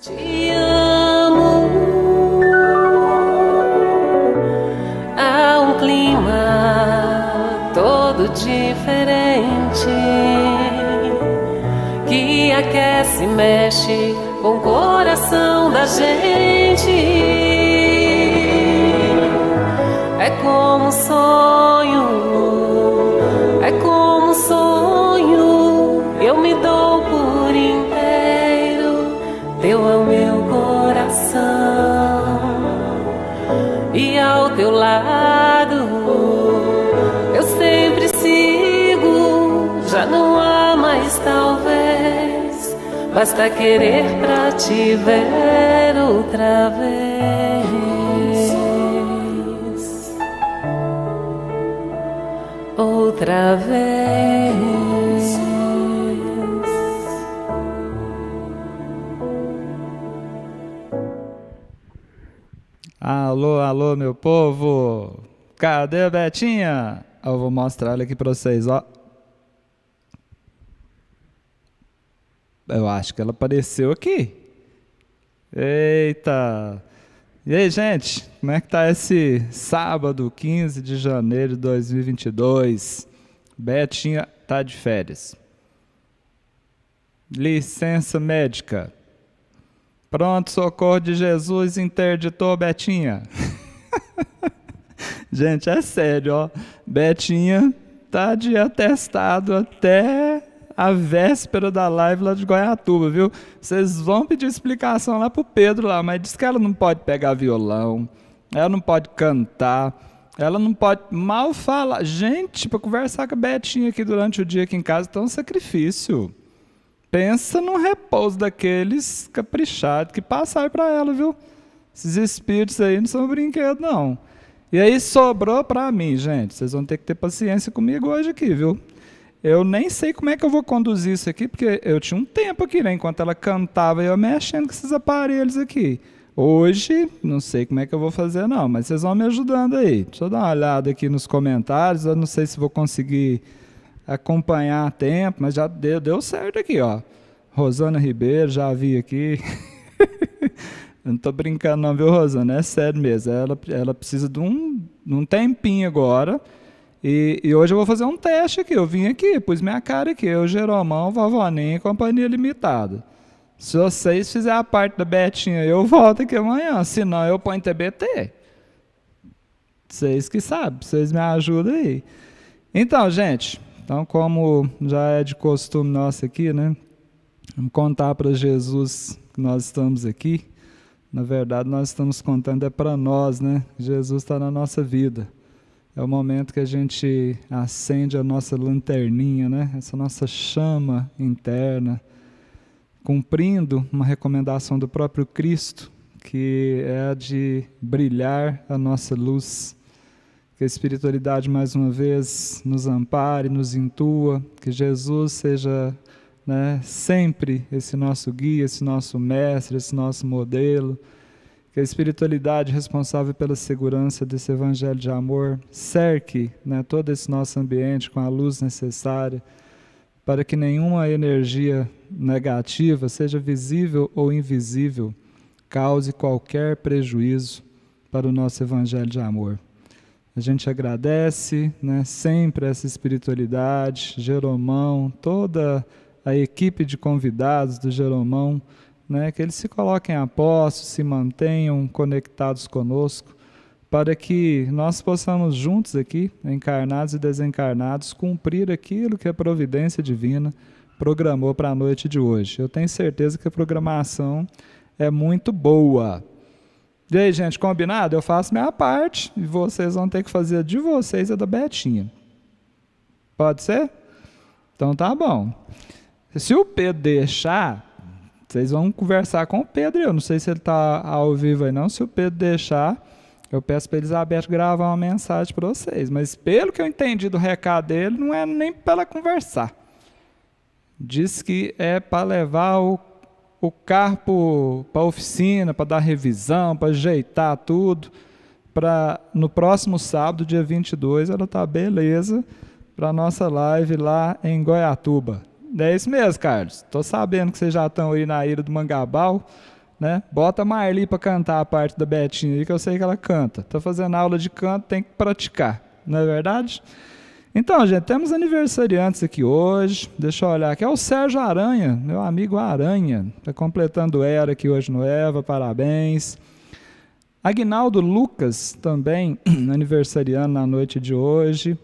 Te amo. Há um clima todo diferente que aquece e mexe com o coração da gente. É como um sonho, é como um sonho. Eu me dou por inteiro, teu é o meu coração. E ao teu lado eu sempre sigo. Já não há mais talvez, basta querer pra te ver outra vez. Outra vez. Alô, alô, meu povo! Cadê a Betinha? Eu vou mostrar ela aqui pra vocês, ó. Eu acho que ela apareceu aqui. Eita! E aí, gente? Como é que tá esse sábado, 15 de janeiro de 2022? Betinha tá de férias. Licença médica. Pronto, socorro de Jesus interditou Betinha. Gente, é sério, ó. Betinha tá de atestado até a véspera da live lá de Goiatuba, viu? Vocês vão pedir explicação lá pro Pedro lá, mas diz que ela não pode pegar violão, ela não pode cantar, ela não pode mal falar. Gente, para conversar com a Betinha aqui durante o dia aqui em casa, tá um sacrifício. Pensa num repouso daqueles caprichados que passaram para ela, viu? Esses espíritos aí não são brinquedo, não. E aí sobrou para mim, gente. Vocês vão ter que ter paciência comigo hoje aqui, viu? Eu nem sei como é que eu vou conduzir isso aqui, porque eu tinha um tempo aqui, né? Enquanto ela cantava, eu mexendo com esses aparelhos aqui. Hoje, não sei como é que eu vou fazer, não, mas vocês vão me ajudando aí. Deixa eu dar uma olhada aqui nos comentários. Eu não sei se vou conseguir acompanhar a tempo, mas já deu certo aqui, ó. Rosana Ribeiro, já vi aqui. Eu não tô brincando não, viu, Rosana? É sério mesmo. Ela precisa de um tempinho agora. E hoje eu vou fazer um teste aqui. Eu vim aqui, pus minha cara aqui. Eu, Jeromão, Vavoninha e Companhia Limitada. Se vocês fizerem a parte da Betinha, eu volto aqui amanhã. Se não, eu ponho TBT. Vocês que sabem. Vocês me ajudam aí. Então, gente. Então, como já é de costume nosso aqui, né? Vamos contar para Jesus que nós estamos aqui. Na verdade, nós estamos contando é para nós, né? Jesus está na nossa vida. É o momento que a gente acende a nossa lanterninha, né? Essa nossa chama interna, cumprindo uma recomendação do próprio Cristo, que é a de brilhar a nossa luz. Que a espiritualidade, mais uma vez, nos ampare, nos intua, que Jesus seja, né, sempre esse nosso guia, esse nosso mestre, esse nosso modelo. Que a espiritualidade responsável pela segurança desse evangelho de amor cerque, né, todo esse nosso ambiente com a luz necessária para que nenhuma energia negativa, seja visível ou invisível, cause qualquer prejuízo para o nosso evangelho de amor. A gente agradece, né, sempre essa espiritualidade, Jeromão, toda a equipe de convidados do Jeromão, né, que eles se coloquem a postos, se mantenham conectados conosco, para que nós possamos juntos aqui, encarnados e desencarnados, cumprir aquilo que a providência divina programou para a noite de hoje. Eu tenho certeza que a programação é muito boa. E aí, gente, combinado? Eu faço minha parte e vocês vão ter que fazer a de vocês e a da Betinha. Pode ser? Então tá bom. Se o Pedro deixar, vocês vão conversar com o Pedro. Eu não sei se ele está ao vivo aí não. Se o Pedro deixar, eu peço para a Elizabeth gravar uma mensagem para vocês. Mas pelo que eu entendi do recado dele, não é nem para ela conversar. Diz que é para levar o carro para a oficina, para dar revisão, para ajeitar tudo. No próximo sábado, dia 22, ela está beleza para a nossa live lá em Goiatuba. É isso mesmo, Carlos. Estou sabendo que vocês já estão aí na Ilha do Mangabal, né? Bota a Marli para cantar a parte da Betinha aí, que eu sei que ela canta. Tá fazendo aula de canto, tem que praticar, não é verdade? Então, gente, temos aniversariantes aqui hoje. Deixa eu olhar aqui. É o Sérgio Aranha, meu amigo Aranha. Está completando era aqui hoje no Eva, parabéns. Aguinaldo Lucas, também aniversariando na noite de hoje.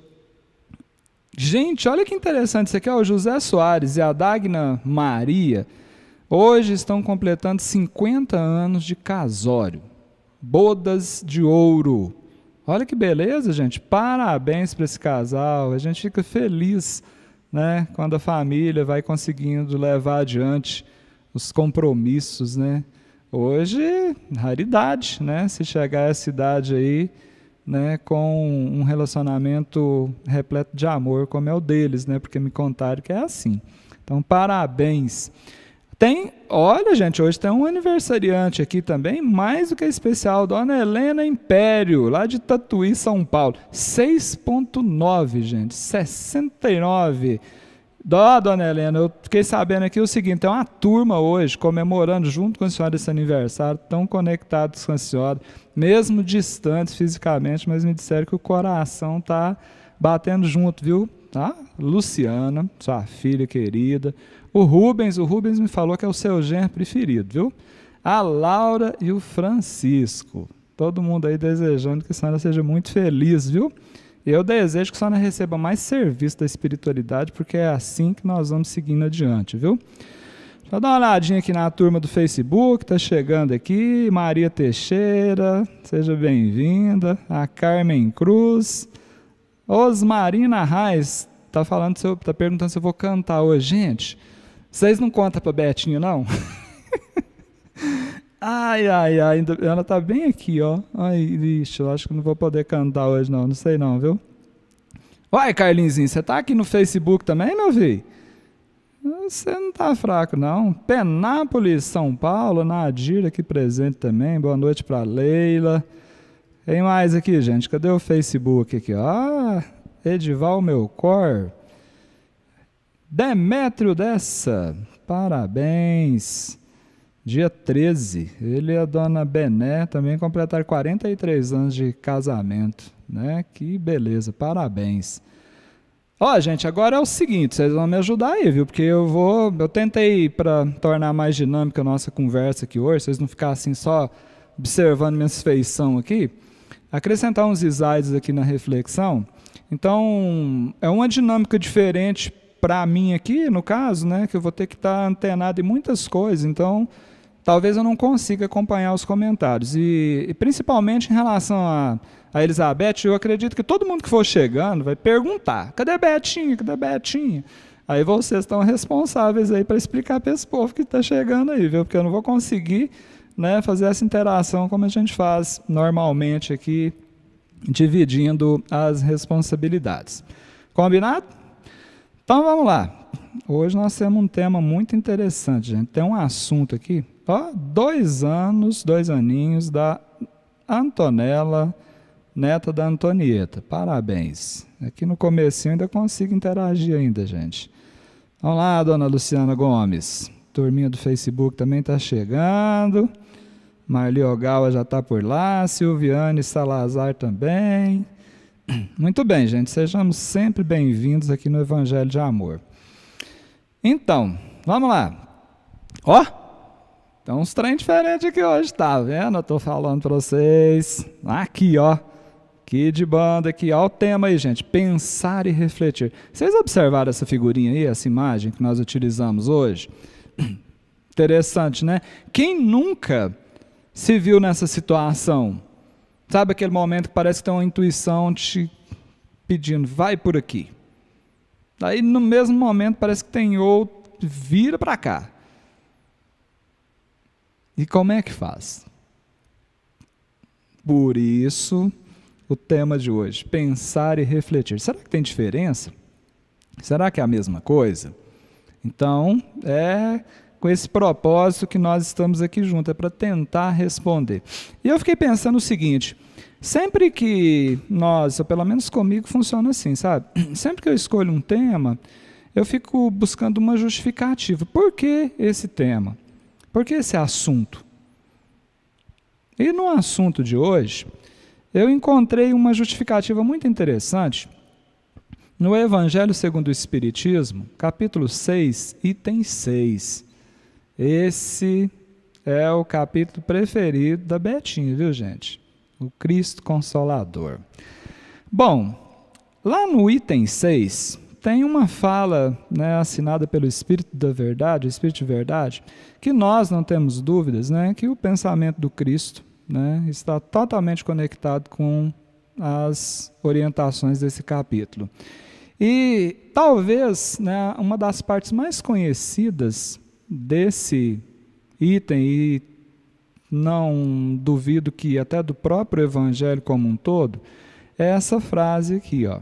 Gente, olha que interessante isso aqui. Ó, o José Soares e a Dagna Maria hoje estão completando 50 anos de casório. Bodas de ouro. Olha que beleza, gente. Parabéns para esse casal. A gente fica feliz, né, quando a família vai conseguindo levar adiante os compromissos, né? Hoje, raridade, né? Se chegar a essa idade aí, né, com um relacionamento repleto de amor, como é o deles, né? Porque me contaram que é assim. Então, parabéns. Olha, gente, hoje tem um aniversariante aqui também, mais do que especial, Dona Helena Império, lá de Tatuí, São Paulo. 6.9, gente, 69. Dona Helena, eu fiquei sabendo aqui o seguinte, tem uma turma hoje comemorando junto com a senhora esse aniversário, tão conectados com a senhora, mesmo distantes fisicamente, mas me disseram que o coração está batendo junto, viu? Tá? Luciana, sua filha querida. O Rubens me falou que é o seu genro preferido, viu? A Laura e o Francisco. Todo mundo aí desejando que a senhora seja muito feliz, viu? Eu desejo que a senhora receba mais serviço da espiritualidade, porque é assim que nós vamos seguindo adiante, viu? Deixa eu dar uma olhadinha aqui na turma do Facebook, tá chegando aqui. Maria Teixeira, seja bem-vinda. A Carmen Cruz. Osmarina Reis, tá perguntando se eu vou cantar hoje. Gente, vocês não contam pra Betinho, não? Ai, ela tá bem aqui, ó. Ai, lixo, eu acho que não vou poder cantar hoje, não sei não, viu? Uai, Carlinzinho, você tá aqui no Facebook também, meu filho? Você não tá fraco, não. Penápolis, São Paulo, Nadir aqui presente também. Boa noite pra Leila. Tem mais aqui, gente. Cadê o Facebook aqui? Edival Melcor. Demétrio Dessa. Parabéns. Dia 13. Ele e a dona Bené também completaram 43 anos de casamento, né? Que beleza. Parabéns. Ó, gente, agora é o seguinte, vocês vão me ajudar aí, viu? Porque eu tentei para tornar mais dinâmica a nossa conversa aqui hoje, vocês não ficarem assim só observando minha feição aqui. Acrescentar uns slides aqui na reflexão. Então, é uma dinâmica diferente para mim aqui, no caso, né, que eu vou ter que estar antenado em muitas coisas, então talvez eu não consiga acompanhar os comentários. E principalmente em relação a Elizabeth, eu acredito que todo mundo que for chegando vai perguntar, cadê Betinha, cadê Betinha? Aí vocês estão responsáveis aí para explicar para esse povo que está chegando aí, viu? Porque eu não vou conseguir, né, fazer essa interação como a gente faz normalmente aqui, dividindo as responsabilidades. Combinado? Então vamos lá. Hoje nós temos um tema muito interessante, gente. Tem um assunto aqui, ó, 2 aninhos da Antonella, neta da Antonieta. Parabéns. Aqui no comecinho ainda consigo interagir ainda, gente. Vamos lá, dona Luciana Gomes. Turminha do Facebook também está chegando. Marli Ogawa já está por lá, Silviane Salazar também. Muito bem, gente, sejamos sempre bem-vindos aqui no Evangelho de Amor. Então, vamos lá. Ó, tem uns trem diferentes aqui hoje, tá vendo? Eu estou falando para vocês. Aqui, ó, que de banda aqui, ó o tema aí, gente, pensar e refletir. Vocês observaram essa figurinha aí, essa imagem que nós utilizamos hoje? Interessante, né? Quem nunca se viu nessa situação? Sabe aquele momento que parece que tem uma intuição te pedindo, vai por aqui. Daí no mesmo momento parece que tem outro, vira para cá. E como é que faz? Por isso, o tema de hoje, pensar e refletir. Será que tem diferença? Será que é a mesma coisa? Então, é com esse propósito que nós estamos aqui juntos, é para tentar responder. E eu fiquei pensando o seguinte, sempre que nós, ou pelo menos comigo funciona assim, sabe? Sempre que eu escolho um tema, eu fico buscando uma justificativa. Por que esse tema? Por que esse assunto? E no assunto de hoje, eu encontrei uma justificativa muito interessante no Evangelho segundo o Espiritismo, capítulo 6, item 6. Esse é o capítulo preferido da Betinha, viu, gente? O Cristo Consolador. Bom, lá no item 6, tem uma fala, né, assinada pelo Espírito da Verdade, o Espírito de Verdade, que nós não temos dúvidas, né, que o pensamento do Cristo, né, está totalmente conectado com as orientações desse capítulo. E talvez, né, uma das partes mais conhecidas desse item, e não duvido que até do próprio Evangelho como um todo, é essa frase aqui, ó.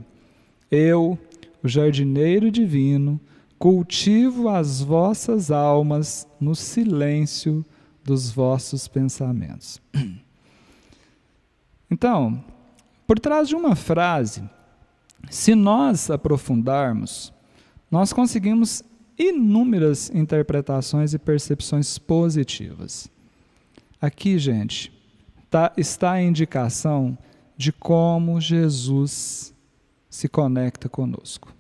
Eu, o jardineiro divino, cultivo as vossas almas no silêncio dos vossos pensamentos. Então, por trás de uma frase, se nós aprofundarmos, nós conseguimos inúmeras interpretações e percepções positivas. Aqui, gente, está a indicação de como Jesus se conecta conosco.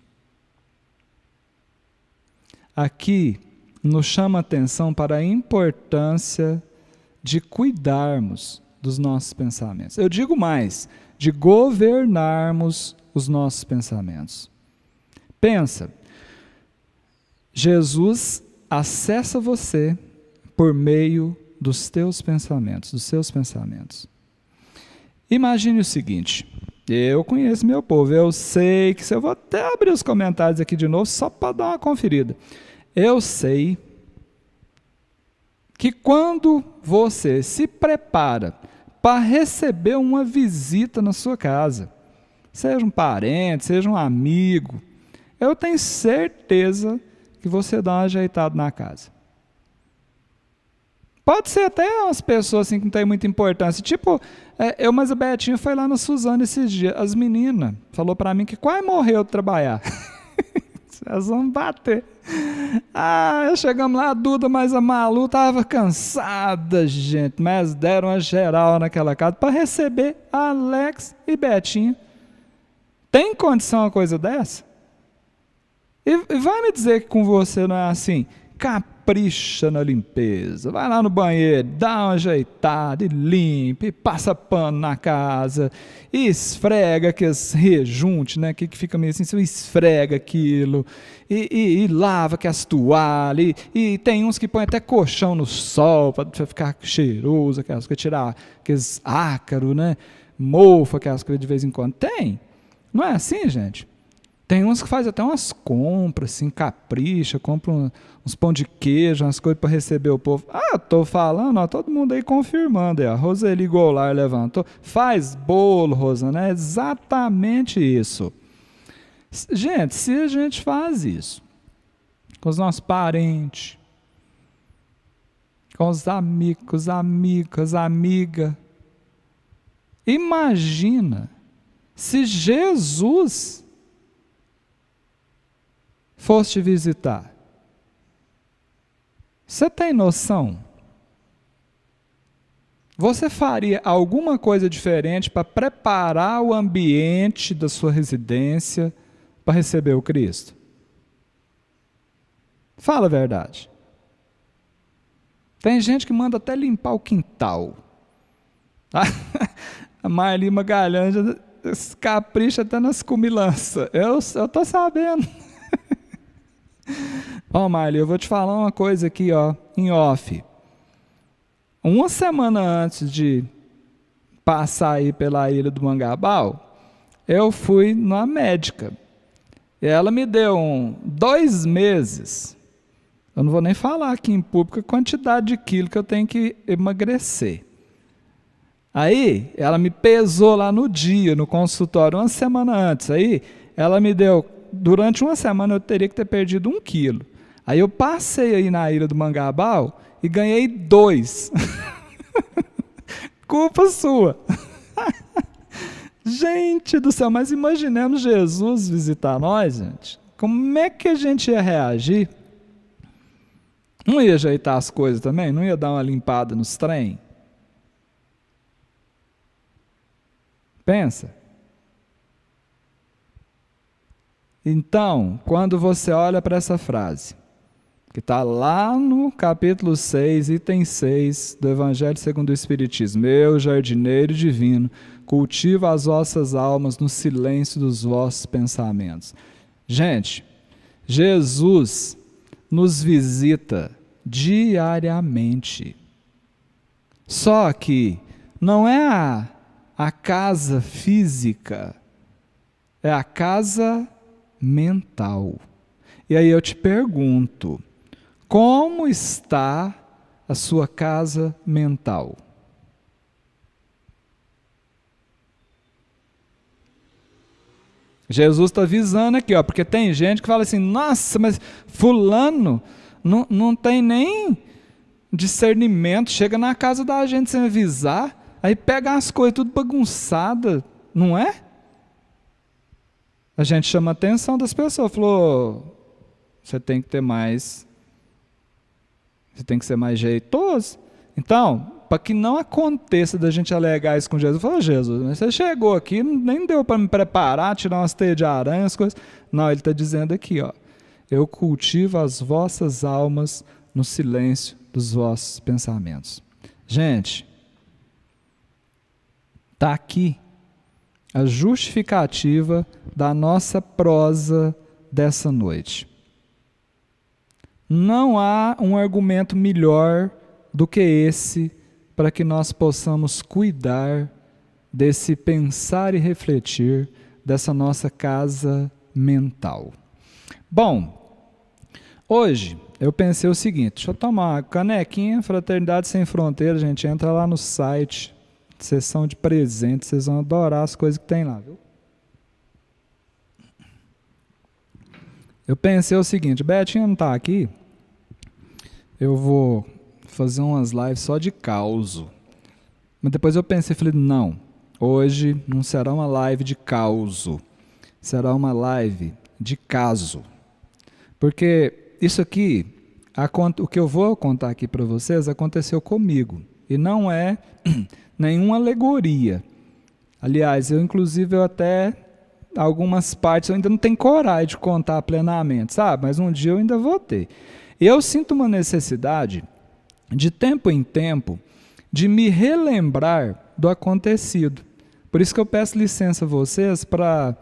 Aqui nos chama a atenção para a importância de cuidarmos dos nossos pensamentos. Eu digo mais, de governarmos os nossos pensamentos. Pensa, Jesus acessa você por meio dos teus pensamentos, dos seus pensamentos. Imagine o seguinte, eu conheço meu povo, eu sei que, se eu vou até abrir os comentários aqui de novo, só para dar uma conferida, eu sei que quando você se prepara para receber uma visita na sua casa, seja um parente, seja um amigo, eu tenho certeza que você dá uma ajeitada na casa. Pode ser até umas pessoas assim que não tem muita importância. Tipo, mas a Betinha foi lá na Suzana esses dias. As meninas falou para mim que quase morreu de trabalhar. Elas vão bater. Chegamos lá, a Duda, mas a Malu estava cansada, gente. Mas deram uma geral naquela casa para receber Alex e Betinha. Tem condição uma coisa dessa? E vai me dizer que com você não é assim? Capricha na limpeza, vai lá no banheiro, dá uma ajeitada e limpa, e passa pano na casa, e esfrega aqueles rejuntos, né, que fica meio assim, você esfrega aquilo, e lava aquelas toalhas, e tem uns que põem até colchão no sol, para ficar cheiroso, aquelas coisas, tirar aqueles ácaros, né, mofo, aquelas coisas de vez em quando. Tem, não é assim, gente? Tem uns que fazem até umas compras, assim, capricha, compra uns pão de queijo, umas coisas para receber o povo. Tô falando, ó, todo mundo aí confirmando. A Roseli Goulart levantou. Faz bolo, Rosana, é exatamente isso. Gente, se a gente faz isso com os nossos parentes, com os amigos, as amigas, imagina se Jesus fosse te visitar. Você tem noção? Você faria alguma coisa diferente para preparar o ambiente da sua residência para receber o Cristo? Fala a verdade. Tem gente que manda até limpar o quintal. A Marli Magalhães capricha até nas comilanças. Eu estou sabendo. Marli, eu vou te falar uma coisa aqui, ó, em off. Uma semana antes de passar aí pela Ilha do Mangabal, eu fui numa médica. E ela me deu 2 meses. Eu não vou nem falar aqui em público a quantidade de quilo que eu tenho que emagrecer. Aí, ela me pesou lá no dia, no consultório, uma semana antes. Aí, ela me deu, durante uma semana eu teria que ter perdido 1 quilo. Aí eu passei aí na Ilha do Mangabal e ganhei 2. Culpa sua. Gente do céu, mas imaginemos Jesus visitar nós, gente. Como é que a gente ia reagir? Não ia ajeitar as coisas também? Não ia dar uma limpada nos trem? Pensa. Então, quando você olha para essa frase, que está lá no capítulo 6, item 6 do Evangelho segundo o Espiritismo: meu jardineiro divino, cultiva as vossas almas no silêncio dos vossos pensamentos. Gente, Jesus nos visita diariamente. Só que não é a casa física, é a casa mental. E aí eu te pergunto, como está a sua casa mental? Jesus está avisando aqui, ó, porque tem gente que fala assim: nossa, mas fulano não tem nem discernimento, chega na casa da gente sem avisar, aí pega as coisas tudo bagunçadas, não é? A gente chama a atenção das pessoas, falou: você tem que ter mais, você tem que ser mais jeitoso. Então, para que não aconteça da gente alegar isso com Jesus, falou: Jesus, você chegou aqui, nem deu para me preparar, tirar umas teias de aranha, as coisas. Não, ele está dizendo aqui, ó: eu cultivo as vossas almas no silêncio dos vossos pensamentos. Gente, está aqui a justificativa da nossa prosa dessa noite. Não há um argumento melhor do que esse para que nós possamos cuidar desse pensar e refletir dessa nossa casa mental. Bom, hoje eu pensei o seguinte: deixa eu tomar uma canequinha, Fraternidade Sem Fronteiras, gente, entra lá no site, seção de presentes, vocês vão adorar as coisas que tem lá, viu? Eu pensei o seguinte: Betinha não está aqui, eu vou fazer umas lives só de causo. Mas depois eu pensei, falei: não, hoje não será uma live de causo, será uma live de caso. Porque isso aqui, o que eu vou contar aqui para vocês, aconteceu comigo. E não é nenhuma alegoria. Aliás, eu até, algumas partes eu ainda não tenho coragem de contar plenamente, sabe? Mas um dia eu ainda vou ter. Eu sinto uma necessidade, de tempo em tempo, de me relembrar do acontecido. Por isso que eu peço licença a vocês para,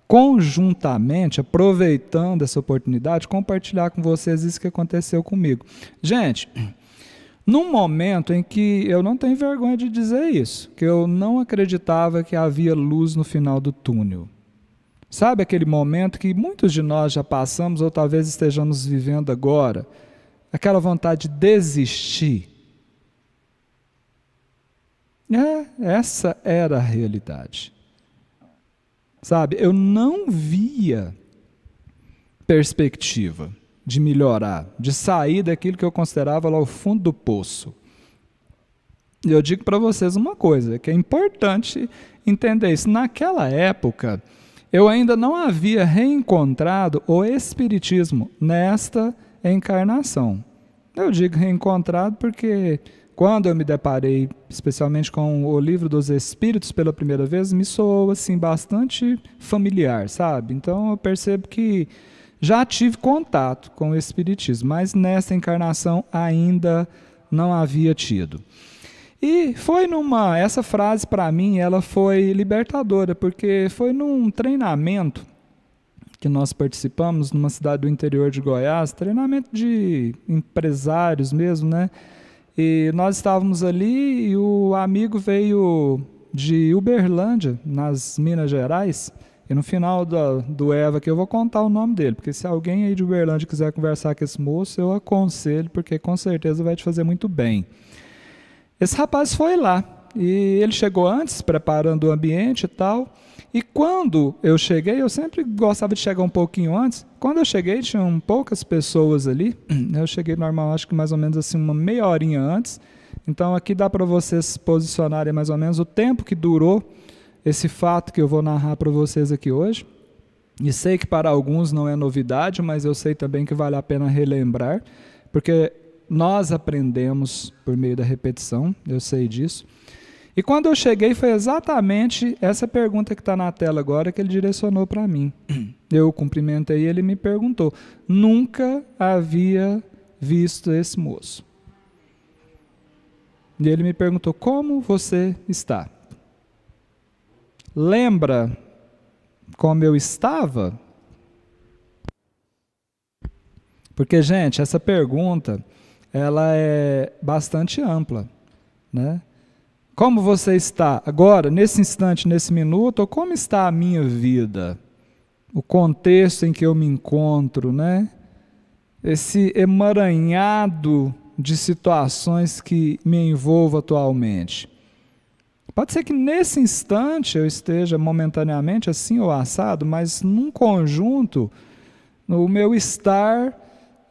conjuntamente, aproveitando essa oportunidade, compartilhar com vocês isso que aconteceu comigo. Gente, num momento em que eu não tenho vergonha de dizer isso, que eu não acreditava que havia luz no final do túnel. Sabe aquele momento que muitos de nós já passamos ou talvez estejamos vivendo agora? Aquela vontade de desistir. Essa era a realidade. Sabe, eu não via perspectiva de melhorar, de sair daquilo que eu considerava lá o fundo do poço. E eu digo para vocês uma coisa, que é importante entender isso. Naquela época, eu ainda não havia reencontrado o Espiritismo nesta encarnação. Eu digo reencontrado porque quando eu me deparei, especialmente com o Livro dos Espíritos pela primeira vez, me soou assim bastante familiar, sabe? Então eu percebo que já tive contato com o Espiritismo, mas nessa encarnação ainda não havia tido. E foi essa frase para mim, ela foi libertadora, porque foi num treinamento que nós participamos numa cidade do interior de Goiás, treinamento de empresários mesmo, né? E nós estávamos ali e o amigo veio de Uberlândia, nas Minas Gerais, e no final do Eva aqui eu vou contar o nome dele, porque se alguém aí de Uberlândia quiser conversar com esse moço, eu aconselho, porque com certeza vai te fazer muito bem. Esse rapaz foi lá, e ele chegou antes, preparando o ambiente e tal, e quando eu cheguei, eu sempre gostava de chegar um pouquinho antes. Quando eu cheguei, tinham poucas pessoas ali. Eu cheguei normal, acho que mais ou menos assim uma meia horinha antes. Então aqui dá para vocês posicionarem mais ou menos o tempo que durou esse fato que eu vou narrar para vocês aqui hoje. E sei que para alguns não é novidade, mas eu sei também que vale a pena relembrar, porque nós aprendemos por meio da repetição, eu sei disso. E quando eu cheguei, foi exatamente essa pergunta que está na tela agora que ele direcionou para mim. Eu cumprimentei e ele me perguntou. Nunca havia visto esse moço. E ele me perguntou, como você está? Lembra como eu estava? Porque, gente, essa pergunta, ela é bastante ampla, né? Como você está agora, nesse instante, nesse minuto, ou como está a minha vida? O contexto em que eu me encontro, né? Esse emaranhado de situações que me envolvo atualmente. Pode ser que nesse instante eu esteja momentaneamente assim ou assado, mas num conjunto, o meu estar,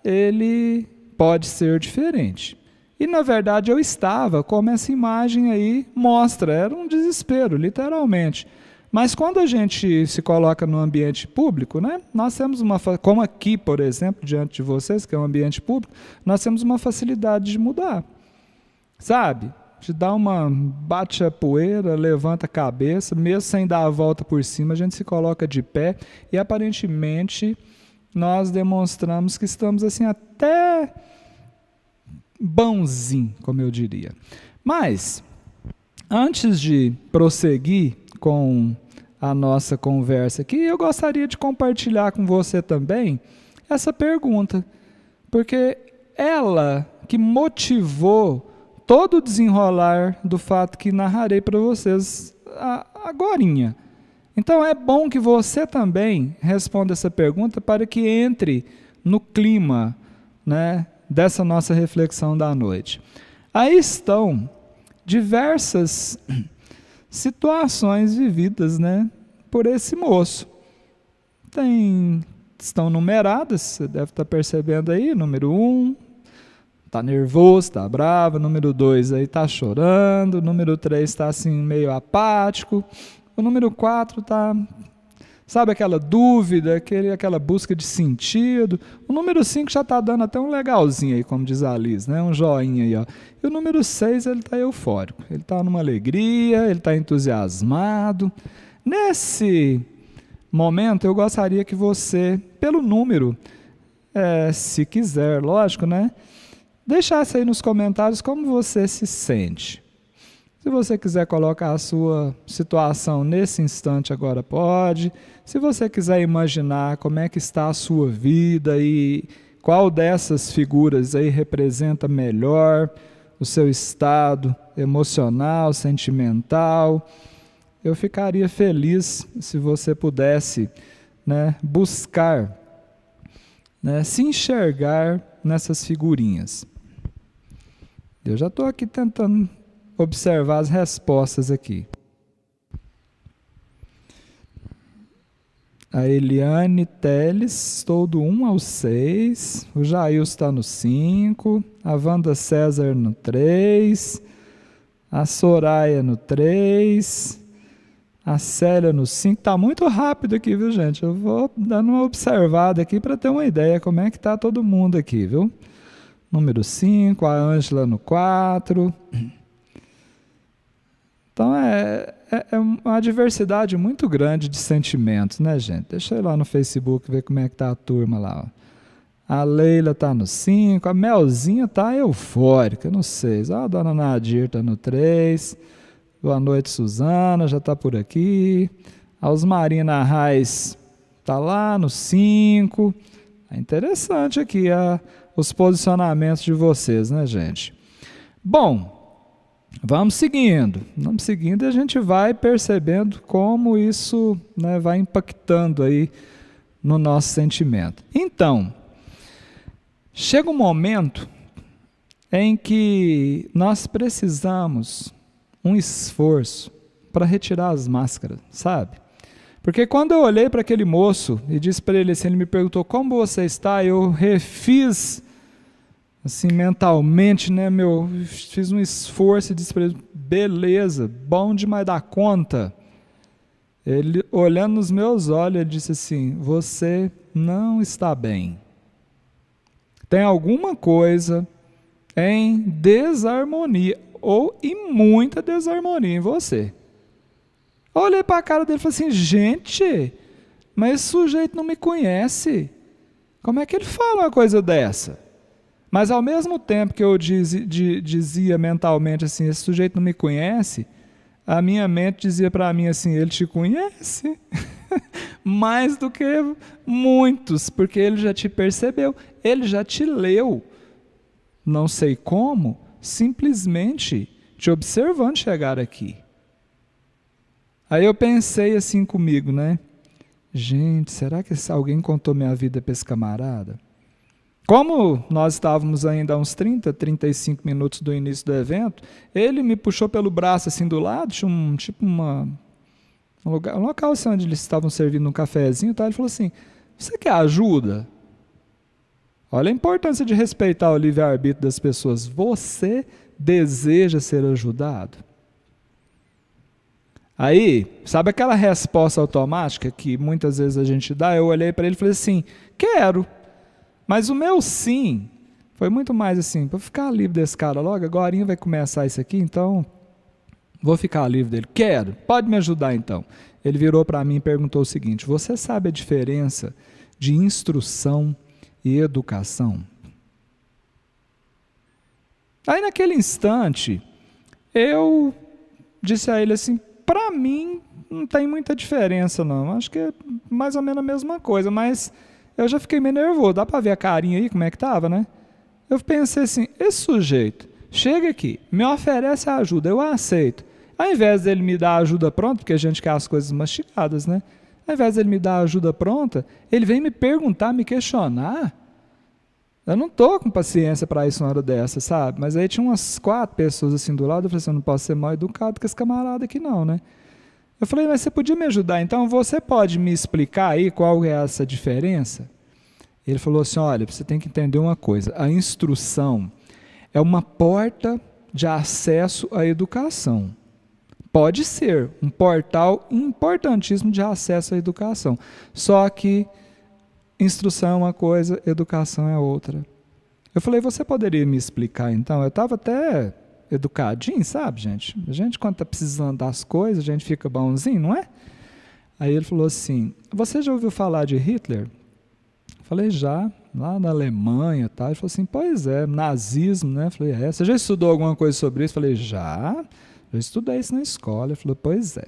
ele pode ser diferente. E na verdade eu estava, como essa imagem aí mostra, era um desespero, literalmente. Mas quando a gente se coloca no ambiente público, né, nós temos como aqui, por exemplo, diante de vocês, que é um ambiente público, nós temos uma facilidade de mudar. Sabe? De dar uma bate a poeira, levanta a cabeça, mesmo sem dar a volta por cima, a gente se coloca de pé e aparentemente nós demonstramos que estamos assim até bonzinho, como eu diria. Mas, antes de prosseguir com a nossa conversa aqui, eu gostaria de compartilhar com você também essa pergunta, porque ela que motivou todo o desenrolar do fato que narrarei para vocês agorinha. Então é bom que você também responda essa pergunta para que entre no clima, né, dessa nossa reflexão da noite. Aí estão diversas situações vividas, né, por esse moço. Estão numeradas, você deve estar percebendo aí, número 1, está nervoso, está bravo, número 2 aí está chorando, número 3 está assim meio apático, o número 4 está, sabe, aquela dúvida, aquela busca de sentido. O número 5 já está dando até um legalzinho aí, como diz a Liz, né? Um joinha aí, ó. E o número 6, ele está eufórico. Ele está numa alegria, ele está entusiasmado. Nesse momento, eu gostaria que você, pelo número, se quiser, lógico, né? Deixasse aí nos comentários como você se sente. Se você quiser colocar a sua situação nesse instante agora, pode. Se você quiser imaginar como é que está a sua vida e qual dessas figuras aí representa melhor o seu estado emocional, sentimental, eu ficaria feliz se você pudesse, né, buscar, né, se enxergar nessas figurinhas. Eu já estou aqui tentando observar as respostas aqui. A Eliane Teles, estou do 1 ao 6. O Jair está no 5. A Wanda César no 3. A Soraya no 3. A Célia no 5. Está muito rápido aqui, viu, gente? Eu vou dando uma observada aqui para ter uma ideia como é que está todo mundo aqui, viu? Número 5, a Ângela no 4. Então, é uma diversidade muito grande de sentimentos, né, gente? Deixa eu ir lá no Facebook ver como é que tá a turma lá. Ó. A Leila tá no 5, a Melzinha tá eufórica, não sei. A dona Nadir tá no 3. Boa noite, Suzana, já tá por aqui. A Osmarina Arraes tá lá no 5. É interessante aqui os posicionamentos de vocês, né, gente? Bom, vamos seguindo e a gente vai percebendo como isso, né, vai impactando aí no nosso sentimento. Então, chega um momento em que nós precisamos um esforço para retirar as máscaras, sabe? Porque quando eu olhei para aquele moço e disse para ele assim, ele me perguntou como você está, eu refiz assim mentalmente, né, fiz um esforço e disse para ele, beleza, bom demais da conta. Ele, olhando nos meus olhos, ele disse assim, você não está bem. Tem alguma coisa em desarmonia. ou em muita desarmonia em você. Eu olhei para a cara dele e falei assim, gente, mas esse sujeito não me conhece. Como é que ele fala uma coisa dessa? Mas ao mesmo tempo que eu dizia mentalmente assim, esse sujeito não me conhece, a minha mente dizia para mim assim, ele te conhece? Mais do que muitos, porque ele já te percebeu, ele já te leu. Não sei como, simplesmente te observando chegar aqui. Aí eu pensei assim comigo, né? Gente, será que alguém contou minha vida para esse camarada? Como nós estávamos ainda a uns 30, 35 minutos do início do evento, ele me puxou pelo braço assim do lado, tinha um local assim onde eles estavam servindo um cafezinho, tá? Ele falou assim, você quer ajuda? Olha a importância de respeitar o livre-arbítrio das pessoas. Você deseja ser ajudado? Aí, sabe aquela resposta automática que muitas vezes a gente dá? Eu olhei para ele e falei assim, quero. Mas o meu sim foi muito mais assim, para ficar livre desse cara logo, agora vai começar isso aqui, então vou ficar livre dele. Quero, pode me ajudar então. Ele virou para mim e perguntou o seguinte, você sabe a diferença de instrução e educação? Aí naquele instante, eu disse a ele assim, para mim não tem muita diferença não, acho que é mais ou menos a mesma coisa, mas eu já fiquei meio nervoso, dá para ver a carinha aí como é que estava, né? Eu pensei assim, esse sujeito chega aqui, me oferece ajuda, eu aceito. Ao invés dele me dar ajuda pronta, porque a gente quer as coisas mastigadas, né? Ao invés dele me dar ajuda pronta, ele vem me perguntar, me questionar. Eu não estou com paciência para isso na hora dessa, sabe? Mas aí tinha umas 4 pessoas assim do lado, eu falei assim, eu não posso ser mal educado com esse camarada aqui não, né? Eu falei, mas você podia me ajudar, então você pode me explicar aí qual é essa diferença? Ele falou assim, olha, você tem que entender uma coisa, a instrução é uma porta de acesso à educação. Pode ser um portal importantíssimo de acesso à educação, só que instrução é uma coisa, educação é outra. Eu falei, você poderia me explicar então? Eu estava até educadinho, sabe, gente? A gente, quando está precisando das coisas, a gente fica bonzinho, não é? Aí ele falou assim, você já ouviu falar de Hitler? Eu falei, já, lá na Alemanha, tá? Ele falou assim, pois é, nazismo, né? Eu falei, você já estudou alguma coisa sobre isso? Eu falei, já estudei isso na escola. Ele falou, pois é.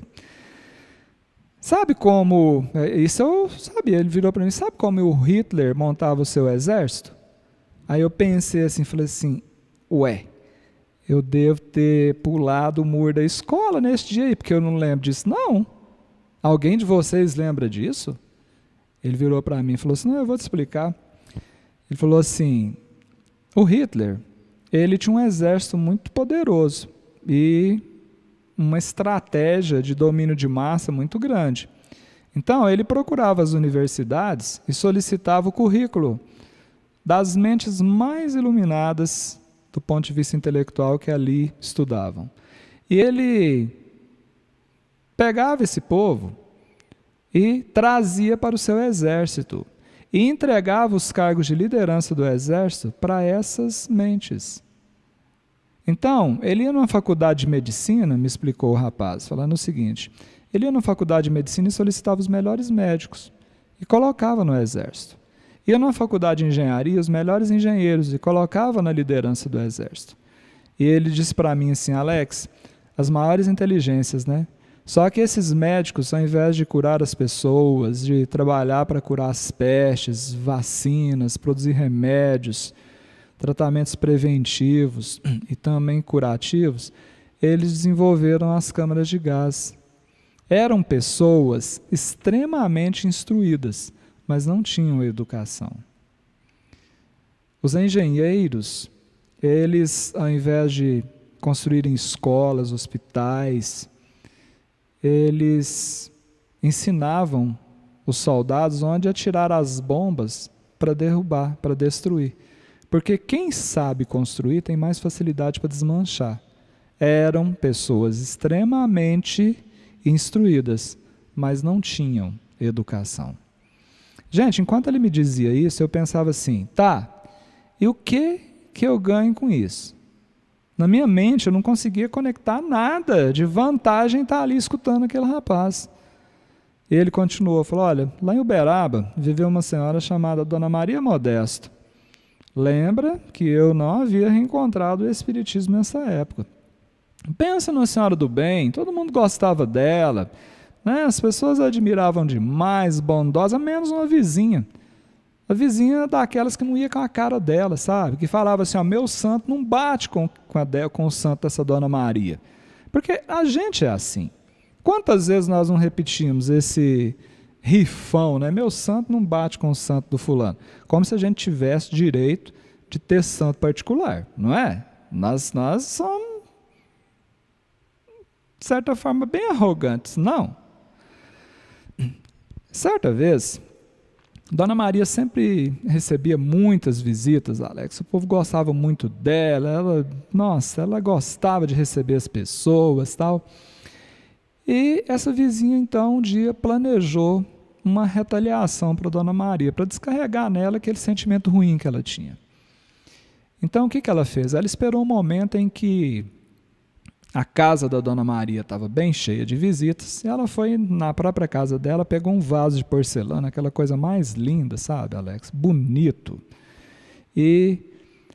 Sabe como, isso eu sabia, ele virou para mim, sabe como o Hitler montava o seu exército? Aí eu pensei assim, falei assim, ué, eu devo ter pulado o muro da escola nesse dia aí, porque eu não lembro disso, não. Alguém de vocês lembra disso? Ele virou para mim e falou assim, não, eu vou te explicar. Ele falou assim, o Hitler, ele tinha um exército muito poderoso e uma estratégia de domínio de massa muito grande. Então, ele procurava as universidades e solicitava o currículo das mentes mais iluminadas do ponto de vista intelectual que ali estudavam. E ele pegava esse povo e trazia para o seu exército e entregava os cargos de liderança do exército para essas mentes. Então, ele ia numa faculdade de medicina, me explicou o rapaz, falando o seguinte, ele ia numa faculdade de medicina e solicitava os melhores médicos e colocava no exército. Ia numa faculdade de engenharia, os melhores engenheiros e colocava na liderança do exército. E ele disse para mim assim, Alex, as maiores inteligências, né? Só que esses médicos, ao invés de curar as pessoas, de trabalhar para curar as pestes, vacinas, produzir remédios, tratamentos preventivos e também curativos, eles desenvolveram as câmaras de gás. Eram pessoas extremamente instruídas, mas não tinham educação. Os engenheiros, eles, ao invés de construírem escolas, hospitais, eles ensinavam os soldados onde atirar as bombas para derrubar, para destruir. Porque quem sabe construir tem mais facilidade para desmanchar. Eram pessoas extremamente instruídas, mas não tinham educação. Gente, enquanto ele me dizia isso, eu pensava assim, tá, e o que eu ganho com isso? Na minha mente eu não conseguia conectar nada de vantagem estar ali escutando aquele rapaz. E ele continuou, falou, olha, lá em Uberaba viveu uma senhora chamada Dona Maria Modesto. Lembra que eu não havia reencontrado o Espiritismo nessa época. Pensa numa senhora do bem, todo mundo gostava dela, né? As pessoas a admiravam demais, bondosa, menos uma vizinha. A vizinha daquelas que não ia com a cara dela, sabe? Que falava assim, ó, meu santo não bate com o santo dessa Dona Maria. Porque a gente é assim. Quantas vezes nós não repetimos esse rifão, né? Meu santo não bate com o santo do fulano. Como se a gente tivesse direito de ter santo particular, não é? Nós somos, de certa forma, bem arrogantes, não? Certa vez, Dona Maria sempre recebia muitas visitas, Alex. O povo gostava muito dela. Ela gostava de receber as pessoas, tal. E essa vizinha, então, um dia planejou uma retaliação para Dona Maria, para descarregar nela aquele sentimento ruim que ela tinha. Então, o que ela fez? Ela esperou um momento em que a casa da Dona Maria estava bem cheia de visitas, e ela foi na própria casa dela, pegou um vaso de porcelana, aquela coisa mais linda, sabe, Alex? Bonito. E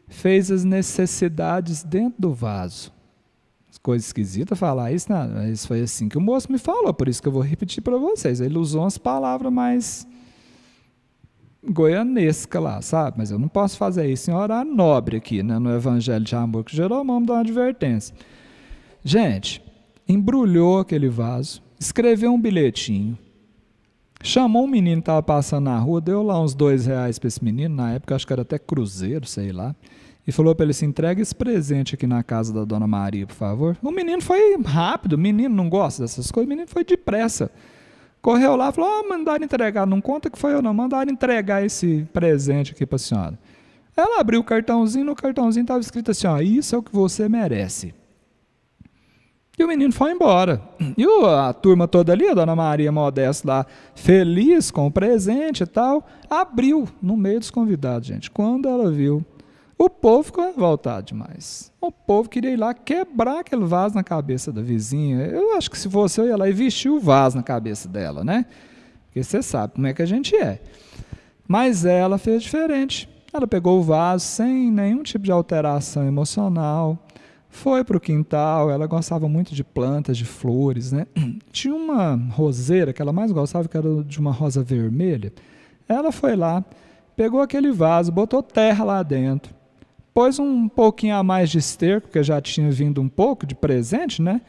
fez as necessidades dentro do vaso. Coisa esquisita falar isso, né? Mas foi assim que o moço me falou, por isso que eu vou repetir para vocês. Ele usou umas palavras mais goianescas lá, sabe? Mas eu não posso fazer isso em horário nobre aqui, né? No Evangelho de Amor, que Jeromão me dá uma advertência. Gente, embrulhou aquele vaso, escreveu um bilhetinho, chamou um menino que estava passando na rua, deu lá uns R$2 para esse menino, na época acho que era até cruzeiro, sei lá, e falou para ele assim, entrega esse presente aqui na casa da Dona Maria, por favor. O menino foi rápido, o menino não gosta dessas coisas, o menino foi depressa. Correu lá e falou, mandaram entregar, não conta que foi eu não, mandaram entregar esse presente aqui para a senhora. Ela abriu o cartãozinho, no cartãozinho estava escrito assim, ó, isso é o que você merece. E o menino foi embora. E a turma toda ali, a Dona Maria Modesto lá, feliz com o presente e tal, abriu no meio dos convidados, gente. Quando ela viu, o povo ficou revoltado demais. O povo queria ir lá quebrar aquele vaso na cabeça da vizinha. Eu acho que se fosse eu ia lá e vestir o vaso na cabeça dela, né? Porque você sabe como é que a gente é. Mas ela fez diferente. Ela pegou o vaso sem nenhum tipo de alteração emocional, foi para o quintal, ela gostava muito de plantas, de flores, né? Tinha uma roseira que ela mais gostava, que era de uma rosa vermelha. Ela foi lá, pegou aquele vaso, botou terra lá dentro, pôs um pouquinho a mais de esterco, porque já tinha vindo um pouco de presente, né?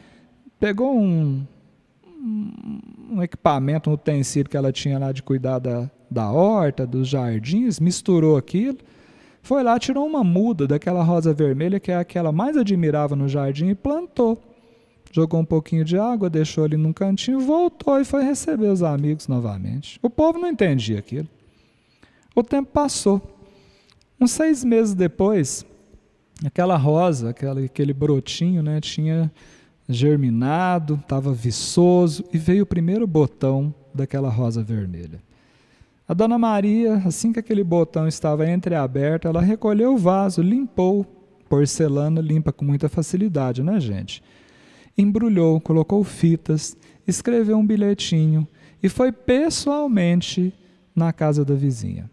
Pegou um equipamento, um utensílio que ela tinha lá de cuidar da horta, dos jardins, misturou aquilo, foi lá, tirou uma muda daquela rosa vermelha, que é a que ela mais admirava no jardim, e plantou. Jogou um pouquinho de água, deixou ali num cantinho, voltou e foi receber os amigos novamente. O povo não entendia aquilo. O tempo passou. Uns 6 meses depois, aquela rosa, aquele brotinho, né, tinha germinado, estava viçoso, e veio o primeiro botão daquela rosa vermelha. A Dona Maria, assim que aquele botão estava entreaberto, ela recolheu o vaso, limpou, porcelana limpa com muita facilidade, né, gente? Embrulhou, colocou fitas, escreveu um bilhetinho e foi pessoalmente na casa da vizinha.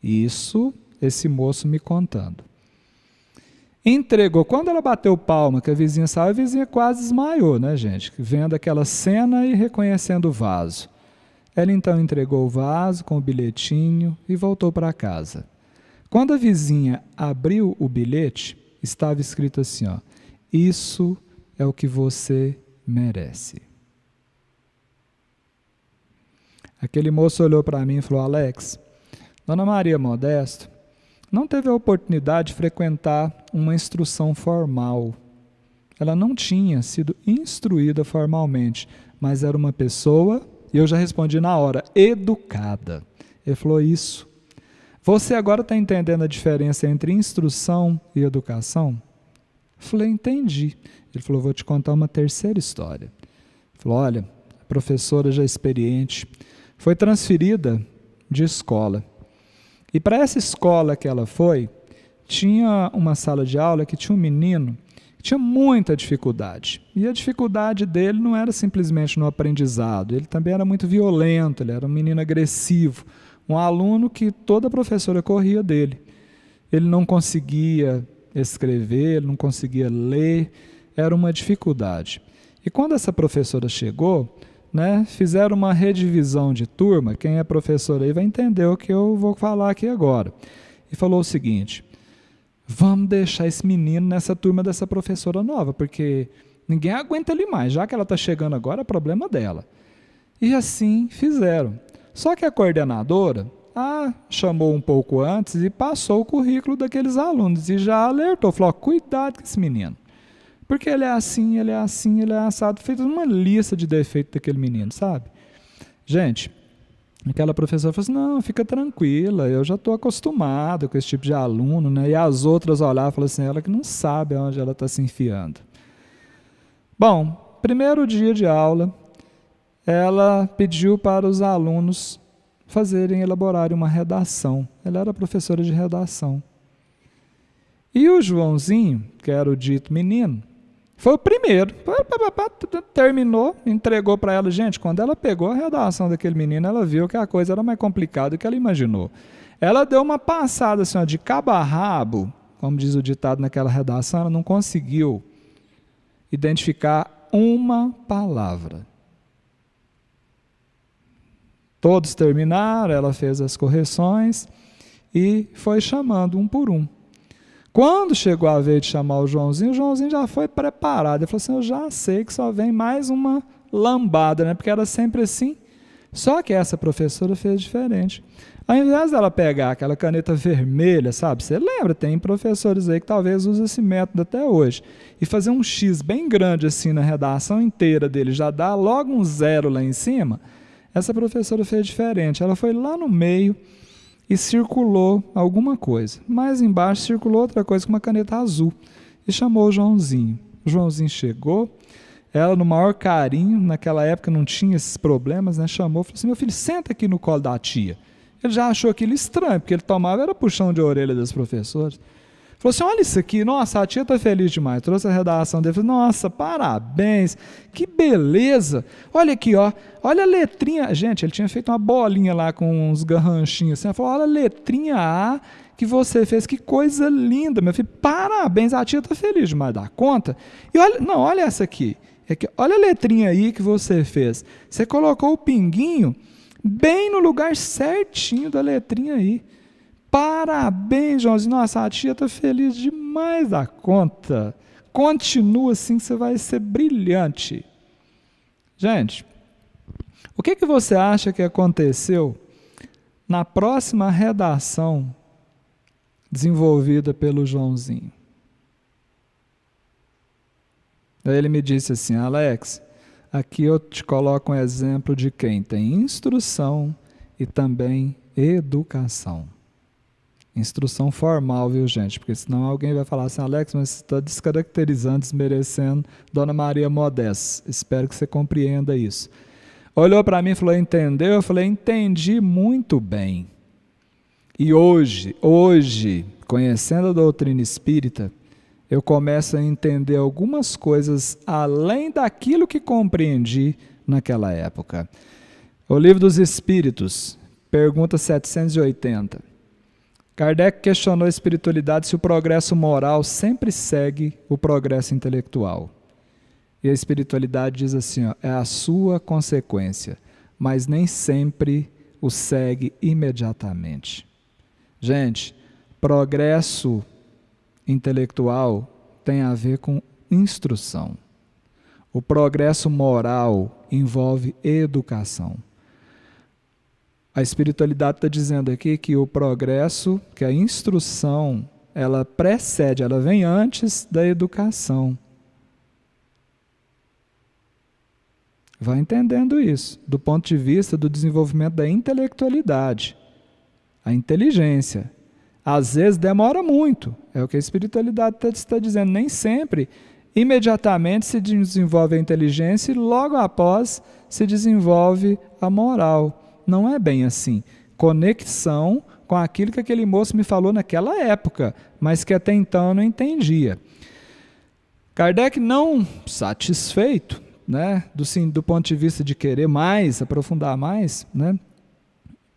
Isso, esse moço me contando. Entregou, quando ela bateu palma, que a vizinha saiu, a vizinha quase desmaiou, né, gente? Vendo aquela cena e reconhecendo o vaso. Ela então entregou o vaso com o bilhetinho e voltou para casa. Quando a vizinha abriu o bilhete, estava escrito assim, ó, isso é o que você merece. Aquele moço olhou para mim e falou, Alex, Dona Maria Modesto não teve a oportunidade de frequentar uma instrução formal. Ela não tinha sido instruída formalmente, mas era uma pessoa... E eu já respondi na hora, educada. Ele falou isso. Você agora está entendendo a diferença entre instrução e educação? Eu falei, entendi. Ele falou, vou te contar uma terceira história. Ele falou, olha, a professora já experiente, foi transferida de escola. E para essa escola que ela foi, tinha uma sala de aula que tinha um menino Tinha muita dificuldade. E a dificuldade dele não era simplesmente no aprendizado, ele também era muito violento, ele era um menino agressivo, um aluno que toda professora corria dele. Ele não conseguia escrever, ele não conseguia ler, era uma dificuldade. E quando essa professora chegou, né, fizeram uma redivisão de turma, quem é professor aí vai entender o que eu vou falar aqui agora. E falou o seguinte: vamos deixar esse menino nessa turma dessa professora nova, porque ninguém aguenta ele mais, já que ela está chegando agora, é problema dela. E assim fizeram. Só que a coordenadora chamou um pouco antes e passou o currículo daqueles alunos e já alertou, falou: cuidado com esse menino, porque ele é assim, ele é assim, ele é assado. Fez uma lista de defeitos daquele menino, sabe? Gente, aquela professora falou assim: não, fica tranquila, eu já estou acostumado com esse tipo de aluno, né? E as outras olharam e falaram assim: ela que não sabe onde ela está se enfiando. Bom, primeiro dia de aula, ela pediu para os alunos elaborarem uma redação. Ela era professora de redação. E o Joãozinho, que era o dito menino, foi o primeiro. Terminou, entregou para ela. Gente, quando ela pegou a redação daquele menino, ela viu que a coisa era mais complicada do que ela imaginou. Ela deu uma passada assim, de cabo a rabo, como diz o ditado naquela redação, ela não conseguiu identificar uma palavra. Todos terminaram, ela fez as correções e foi chamando um por um. Quando chegou a vez de chamar o Joãozinho já foi preparado. Ele falou assim: eu já sei que só vem mais uma lambada, né? Porque era sempre assim. Só que essa professora fez diferente. Ao invés dela pegar aquela caneta vermelha, sabe? Você lembra, tem professores aí que talvez usem esse método até hoje. E fazer um X bem grande assim na redação inteira dele, já dá logo um 0 lá em cima. Essa professora fez diferente. Ela foi lá no meio e circulou alguma coisa. Mais embaixo circulou outra coisa com uma caneta azul. E chamou o Joãozinho. O Joãozinho chegou, ela no maior carinho, naquela época não tinha esses problemas, né? Chamou, falou assim: meu filho, senta aqui no colo da tia. Ele já achou aquilo estranho, porque ele tomava era puxão de orelha das professoras. Falou assim: olha isso aqui, nossa, a tia está feliz demais. Trouxe a redação dele, falou: nossa, parabéns, que beleza. Olha aqui, ó, olha a letrinha. Gente, ele tinha feito uma bolinha lá com uns garranchinhos assim. Ela falou: olha a letrinha A que você fez, que coisa linda, meu filho, parabéns, a tia está feliz demais da conta. E olha, não, olha essa aqui, olha a letrinha aí que você fez. Você colocou o pinguinho bem no lugar certinho da letrinha aí. Parabéns, Joãozinho. Nossa, a tia está feliz demais da conta. Continua assim que você vai ser brilhante. Gente, o que você acha que aconteceu na próxima redação desenvolvida pelo Joãozinho? Aí ele me disse assim: Alex, aqui eu te coloco um exemplo de quem tem instrução e também educação. Instrução formal, viu, gente? Porque senão alguém vai falar assim: Alex, mas você está descaracterizando, desmerecendo Dona Maria Modesta. Espero que você compreenda isso. Olhou para mim e falou: entendeu? Eu falei: entendi muito bem. E hoje, conhecendo a doutrina espírita, eu começo a entender algumas coisas além daquilo que compreendi naquela época. O Livro dos Espíritos, pergunta 780. Kardec questionou a espiritualidade se o progresso moral sempre segue o progresso intelectual. E a espiritualidade diz assim: é a sua consequência, mas nem sempre o segue imediatamente. Gente, progresso intelectual tem a ver com instrução. O progresso moral envolve educação. A espiritualidade está dizendo aqui que o progresso, que a instrução, ela precede, ela vem antes da educação. Vai entendendo isso, do ponto de vista do desenvolvimento da intelectualidade, a inteligência. Às vezes demora muito, é o que a espiritualidade está dizendo, nem sempre, imediatamente se desenvolve a inteligência e logo após se desenvolve a moral. Não é bem assim. Conexão com aquilo que aquele moço me falou naquela época, mas que até então eu não entendia. Kardec, não satisfeito, né, do ponto de vista de querer mais, aprofundar mais, né,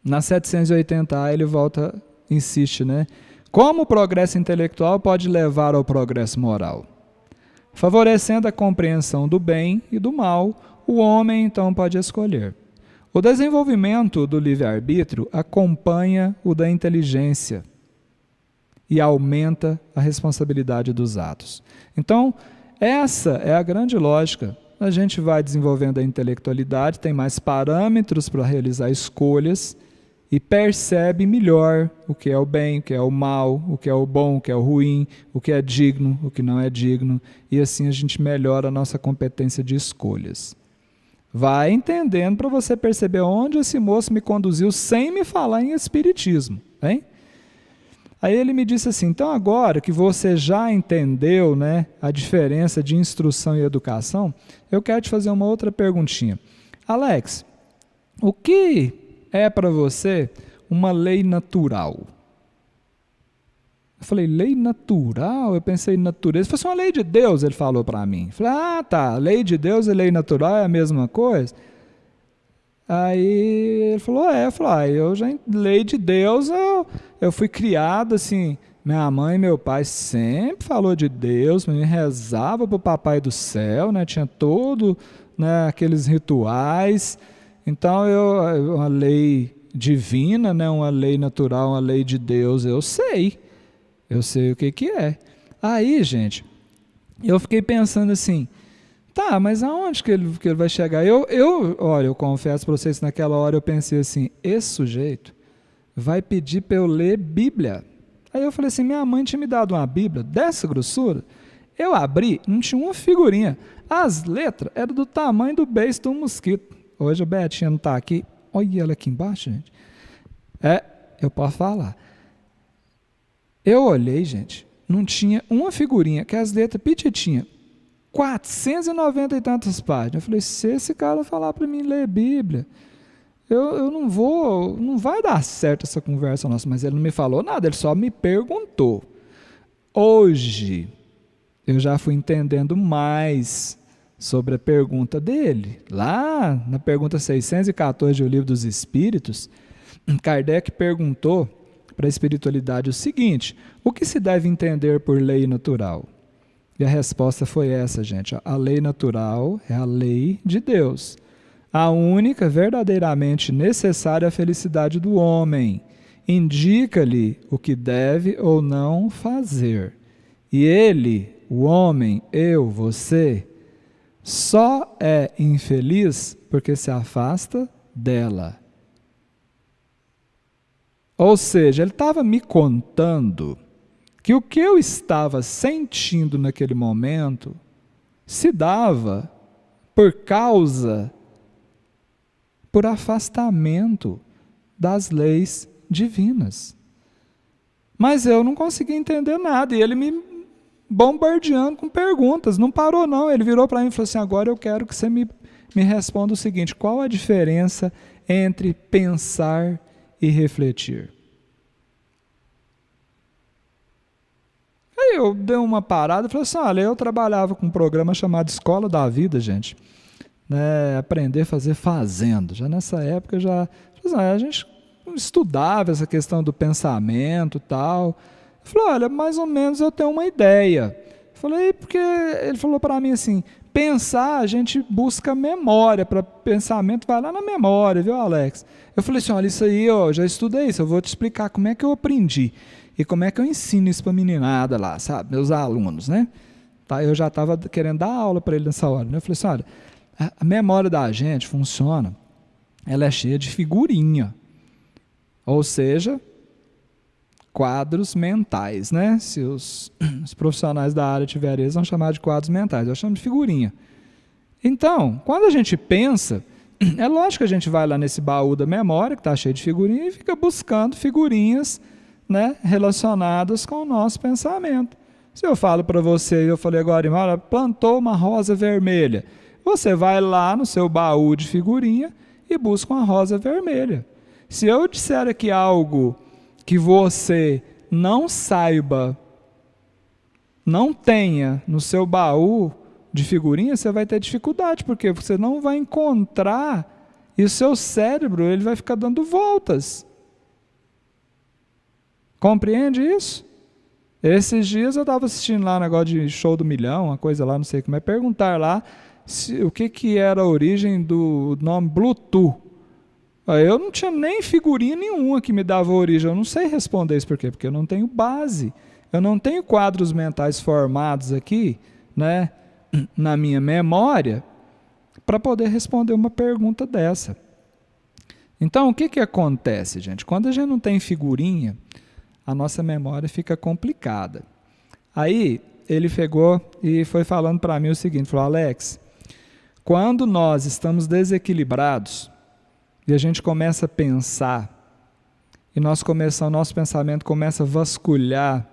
na 780A ele volta, insiste, né, como o progresso intelectual pode levar ao progresso moral? Favorecendo a compreensão do bem e do mal, o homem então pode escolher. O desenvolvimento do livre-arbítrio acompanha o da inteligência e aumenta a responsabilidade dos atos. Então, essa é a grande lógica. A gente vai desenvolvendo a intelectualidade, tem mais parâmetros para realizar escolhas e percebe melhor o que é o bem, o que é o mal, o que é o bom, o que é o ruim, o que é digno, o que não é digno, e assim a gente melhora a nossa competência de escolhas. Vai entendendo para você perceber onde esse moço me conduziu sem me falar em espiritismo, hein? Aí ele me disse assim, então agora que você já entendeu, né, a diferença de instrução e educação, eu quero te fazer uma outra perguntinha. Alex, o que é para você uma lei natural? Eu falei, lei natural? Eu pensei em natureza. Se fosse uma lei de Deus, ele falou para mim. Eu falei, ah, tá, lei de Deus e lei natural é a mesma coisa? Aí ele falou, eu falei, lei de Deus, eu fui criado assim, minha mãe e meu pai sempre falou de Deus, me rezava para o papai do céu, né, tinha todo, né, aqueles rituais, então uma lei divina, né, uma lei natural, uma lei de Deus, eu sei o que é. Aí, gente, eu fiquei pensando assim, tá, mas aonde que ele vai chegar? Olha, eu confesso para vocês, naquela hora eu pensei assim, esse sujeito vai pedir para eu ler Bíblia. Aí eu falei assim, minha mãe tinha me dado uma Bíblia dessa grossura, eu abri, não tinha uma figurinha, as letras eram do tamanho do beiço de um mosquito. Hoje a Betinha não está aqui, olha ela aqui embaixo, gente. Eu posso falar. Eu olhei, gente, não tinha uma figurinha, que as letras pititinhas, 490 e tantas páginas. Eu falei, se esse cara falar para mim ler Bíblia, eu não vai dar certo essa conversa nossa. Mas ele não me falou nada, ele só me perguntou. Hoje, eu já fui entendendo mais sobre a pergunta dele. Lá, na pergunta 614 do Livro dos Espíritos, Kardec perguntou para a espiritualidade o seguinte, o que se deve entender por lei natural? E a resposta foi essa, gente. A lei natural é a lei de Deus. A única verdadeiramente necessária à felicidade do homem. Indica-lhe o que deve ou não fazer. E ele, o homem, eu, você, só é infeliz porque se afasta dela. Ou seja, ele estava me contando que o que eu estava sentindo naquele momento se dava por afastamento das leis divinas. Mas eu não conseguia entender nada, e ele me bombardeando com perguntas, não parou não, ele virou para mim e falou assim, agora eu quero que você me responda o seguinte, qual a diferença entre pensar e refletir? Aí eu dei uma parada e falei assim, olha, eu trabalhava com um programa chamado Escola da Vida, gente, né, aprender a fazer fazendo. Já nessa época, a gente estudava essa questão do pensamento e tal. Eu falei, olha, mais ou menos eu tenho uma ideia. Eu falei, porque ele falou para mim assim, pensar, a gente busca memória, para pensamento vai lá na memória, viu, Alex? Eu falei assim, olha, isso aí, eu já estudei isso, eu vou te explicar como é que eu aprendi. E como é que eu ensino isso para a meninada lá, sabe? Meus alunos, né? Tá, eu já estava querendo dar aula para ele nessa hora. Né? Eu falei assim, olha, a memória da gente funciona, ela é cheia de figurinha. Ou seja, quadros mentais, né? Se os profissionais da área tiverem, eles vão chamar de quadros mentais. Eu chamo de figurinha. Então, quando a gente pensa, é lógico que a gente vai lá nesse baú da memória, que está cheio de figurinha, e fica buscando figurinhas, né, relacionadas com o nosso pensamento. Se eu falo para você, eu falei agora, olha, plantou uma rosa vermelha, você vai lá no seu baú de figurinha e busca uma rosa vermelha. Se eu disser aqui algo que você não saiba não tenha no seu baú de figurinha, você vai ter dificuldade, porque você não vai encontrar e o seu cérebro ele vai ficar dando voltas. Compreende isso? Esses dias eu estava assistindo lá um negócio de Show do Milhão, uma coisa lá, não sei como é, perguntar lá o que era a origem do nome Bluetooth. Eu não tinha nem figurinha nenhuma que me dava origem, eu não sei responder isso por quê, porque eu não tenho base, eu não tenho quadros mentais formados aqui, né, na minha memória, para poder responder uma pergunta dessa. Então, o que acontece, gente? Quando a gente não tem figurinha, a nossa memória fica complicada. Aí, ele pegou e foi falando para mim o seguinte, falou, Alex, quando nós estamos desequilibrados e a gente começa a pensar, e nosso pensamento começa a vasculhar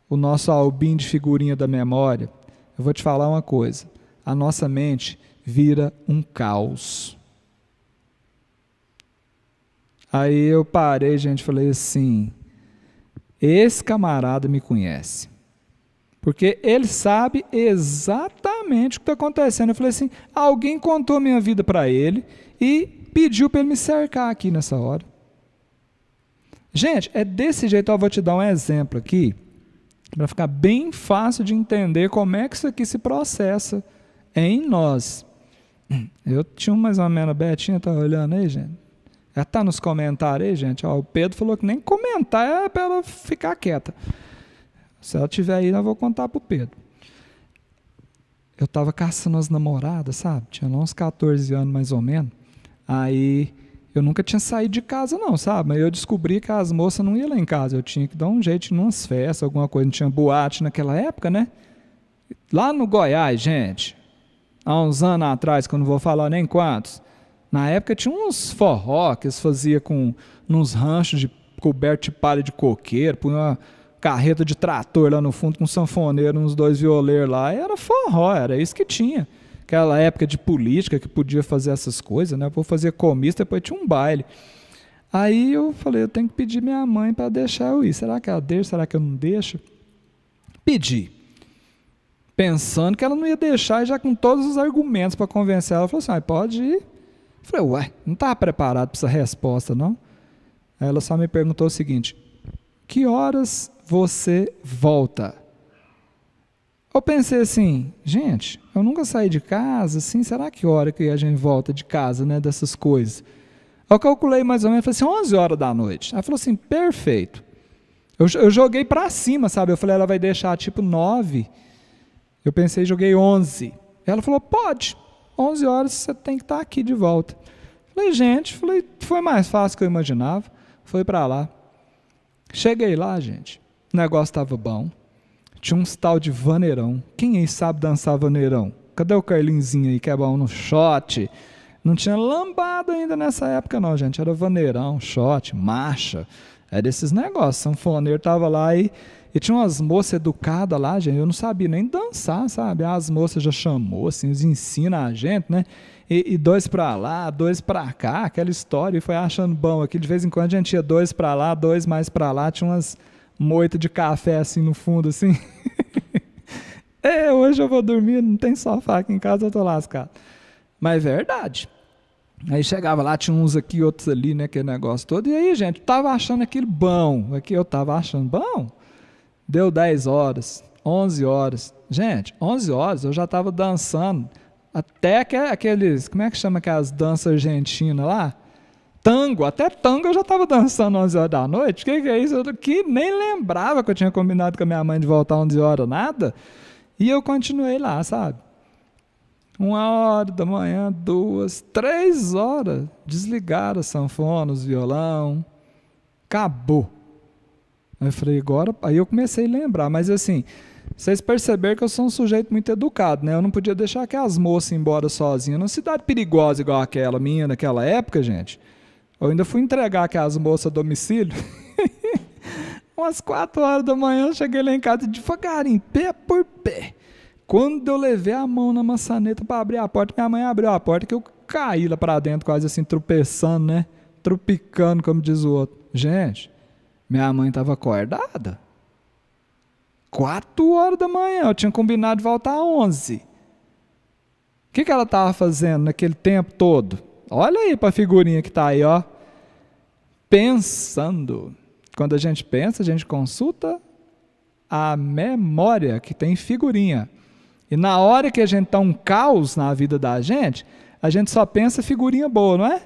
o nosso albinho de figurinha da memória, eu vou te falar uma coisa, a nossa mente vira um caos. Aí eu parei, gente, falei assim, esse camarada me conhece, porque ele sabe exatamente o que está acontecendo. Eu falei assim, alguém contou minha vida para ele e pediu para ele me cercar aqui nessa hora. Gente, é desse jeito, eu vou te dar um exemplo aqui, para ficar bem fácil de entender como é que isso aqui se processa em nós. Eu tinha mais ou menos, a Betinha tá olhando aí, gente. Ela tá nos comentários aí, gente. Ó, o Pedro falou que nem comentar é para ela ficar quieta. Se ela tiver aí, eu vou contar pro Pedro. Eu tava caçando as namoradas, sabe? Tinha uns 14 anos mais ou menos. Aí eu nunca tinha saído de casa não, sabe? Mas eu descobri que as moças não iam lá em casa. Eu tinha que dar um jeito em umas festas, alguma coisa. Não tinha boate naquela época, né? Lá no Goiás, gente, há uns anos atrás, que eu não vou falar nem quantos, na época tinha uns forró que eles faziam com uns ranchos de coberto de palha de coqueiro, punha uma carreta de trator lá no fundo com um sanfoneiro, uns 2 violeiros lá, era forró, era isso que tinha. Aquela época de política que podia fazer essas coisas, né? Vou fazer comício, depois tinha um baile. Aí eu falei, eu tenho que pedir minha mãe para deixar eu ir. Será que ela deixa? Será que eu não deixo? Pedi. Pensando que ela não ia deixar, e já com todos os argumentos para convencer ela, falou assim, pode ir. Eu falei, ué, não estava preparado para essa resposta, não? Aí ela só me perguntou o seguinte, que horas você volta? Eu pensei assim, gente, eu nunca saí de casa, assim, será que hora que a gente volta de casa, né, dessas coisas? Eu calculei mais ou menos, falei assim, 11 horas da noite. Ela falou assim, perfeito. Eu joguei para cima, sabe? Eu falei, ela vai deixar tipo 9. Eu pensei, joguei 11. Ela falou, pode, 11 horas você tem que estar aqui de volta. Falei, gente, foi mais fácil que eu imaginava. Foi para lá. Cheguei lá, gente, o negócio estava bom. Tinha uns tal de vaneirão. Quem aí sabe dançar vaneirão? Cadê o Carlinzinho aí que é bom no shot? Não tinha lambada ainda nessa época não, gente. Era vaneirão, shot, marcha. Era esses negócios. Sanfoneiro tava lá e tinha umas moças educadas lá, gente. Eu não sabia nem dançar, sabe? As moças já chamou, assim, eles ensinam a gente, né? E 2 para lá, 2 para cá, aquela história. E foi achando bom aqui. De vez em quando a gente ia 2 para lá, 2 mais para lá. Tinha umas moitas de café assim no fundo, assim. Hoje eu vou dormir, não tem sofá aqui em casa, eu tô lascado. Mas é verdade. Aí chegava lá, tinha uns aqui, outros ali, né, aquele negócio todo. E aí, gente, eu tava achando aquilo bom. Aqui eu tava achando bom. Deu 10 horas, 11 horas. Gente, 11 horas eu já tava dançando. Até aqueles, como é que chama aquelas danças argentinas lá? Tango, até tango eu já estava dançando 11 horas da noite. O que é isso? Eu que nem lembrava que eu tinha combinado com a minha mãe de voltar 11 horas, nada. E eu continuei lá, sabe? 1 hora da manhã, 2, 3 horas. Desligaram a sanfona, os violão. Acabou. Aí eu falei, agora... Aí eu comecei a lembrar, mas assim... Vocês perceberam que eu sou um sujeito muito educado, né? Eu não podia deixar aquelas moças ir embora sozinhas. Numa cidade perigosa igual aquela minha naquela época, gente... Eu ainda fui entregar aquelas moças a domicílio. Umas 4 horas da manhã eu cheguei lá em casa devagarinho, pé por pé. Quando eu levei a mão na maçaneta para abrir a porta, minha mãe abriu a porta que eu caí lá para dentro, quase assim, tropeçando, né? Tropicando, como diz o outro. Gente, minha mãe estava acordada. 4 horas da manhã, eu tinha combinado de voltar às 11. O que ela estava fazendo naquele tempo todo? Olha aí para a figurinha que está aí, ó. Pensando. Quando a gente pensa, a gente consulta a memória, que tem figurinha. E na hora que a gente está um caos na vida da gente, a gente só pensa figurinha boa, não é?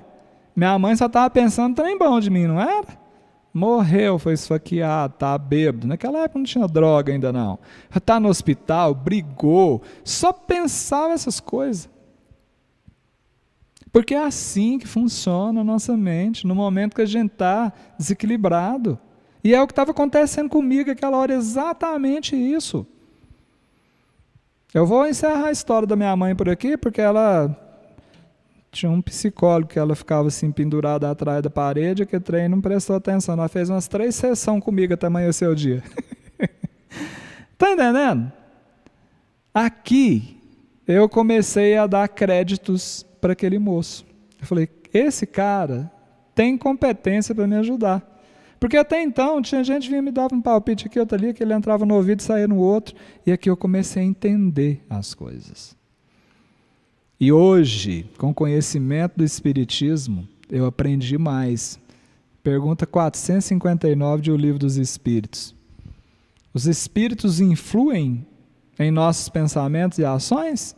Minha mãe só estava pensando trem bom de mim, não era? Morreu, foi esfaqueado, tá bêbado. Naquela época não tinha droga ainda não. Tá no hospital, brigou, só pensava essas coisas. Porque é assim que funciona a nossa mente, no momento que a gente está desequilibrado. E é o que estava acontecendo comigo naquela hora, exatamente isso. Eu vou encerrar a história da minha mãe por aqui, porque ela tinha um psicólogo que ela ficava assim pendurada atrás da parede, que o trem não prestou atenção. Ela fez umas 3 sessões comigo até amanhecer o dia. Está entendendo? Aqui eu comecei a dar créditos para aquele moço. Eu falei, esse cara tem competência para me ajudar. Porque até então tinha gente que vinha me dava um palpite aqui, outro ali, que ele entrava no ouvido e saía no outro. E aqui eu comecei a entender as coisas. E hoje, com o conhecimento do Espiritismo, eu aprendi mais. Pergunta 459 de O Livro dos Espíritos. Os Espíritos influem em nossos pensamentos e ações?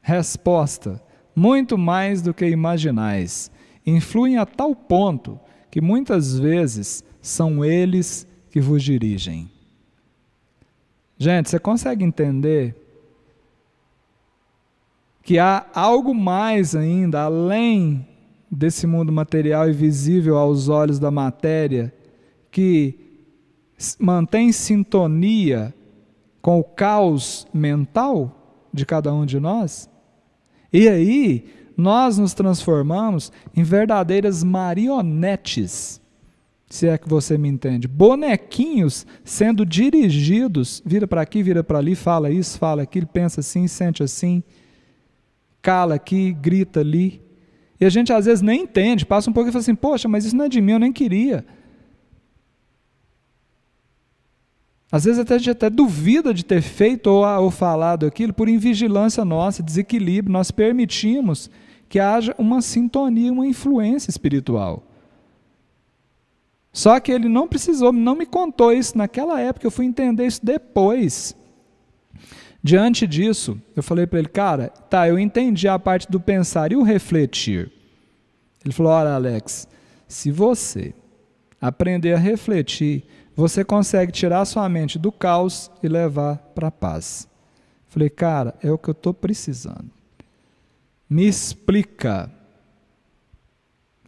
Resposta: muito mais do que imaginais. Influem a tal ponto que muitas vezes são eles que vos dirigem. Gente, você consegue entender que há algo mais ainda, além desse mundo material e visível aos olhos da matéria, que mantém sintonia com o caos mental de cada um de nós? E aí, nós nos transformamos em verdadeiras marionetes, se é que você me entende, bonequinhos sendo dirigidos, vira para aqui, vira para ali, fala isso, fala aquilo, pensa assim, sente assim, cala aqui, grita ali. E a gente às vezes nem entende, passa um pouco e fala assim, poxa, mas isso não é de mim, eu nem queria. Às vezes a gente até duvida de ter feito ou falado aquilo por invigilância nossa, desequilíbrio, nós permitimos que haja uma sintonia, uma influência espiritual. Só que ele não precisou, não me contou isso naquela época, eu fui entender isso depois. Diante disso, eu falei para ele, cara, tá, eu entendi a parte do pensar e o refletir. Ele falou, olha Alex, se você aprender a refletir, você consegue tirar sua mente do caos e levar para a paz. Eu falei, cara, é o que eu estou precisando. Me explica.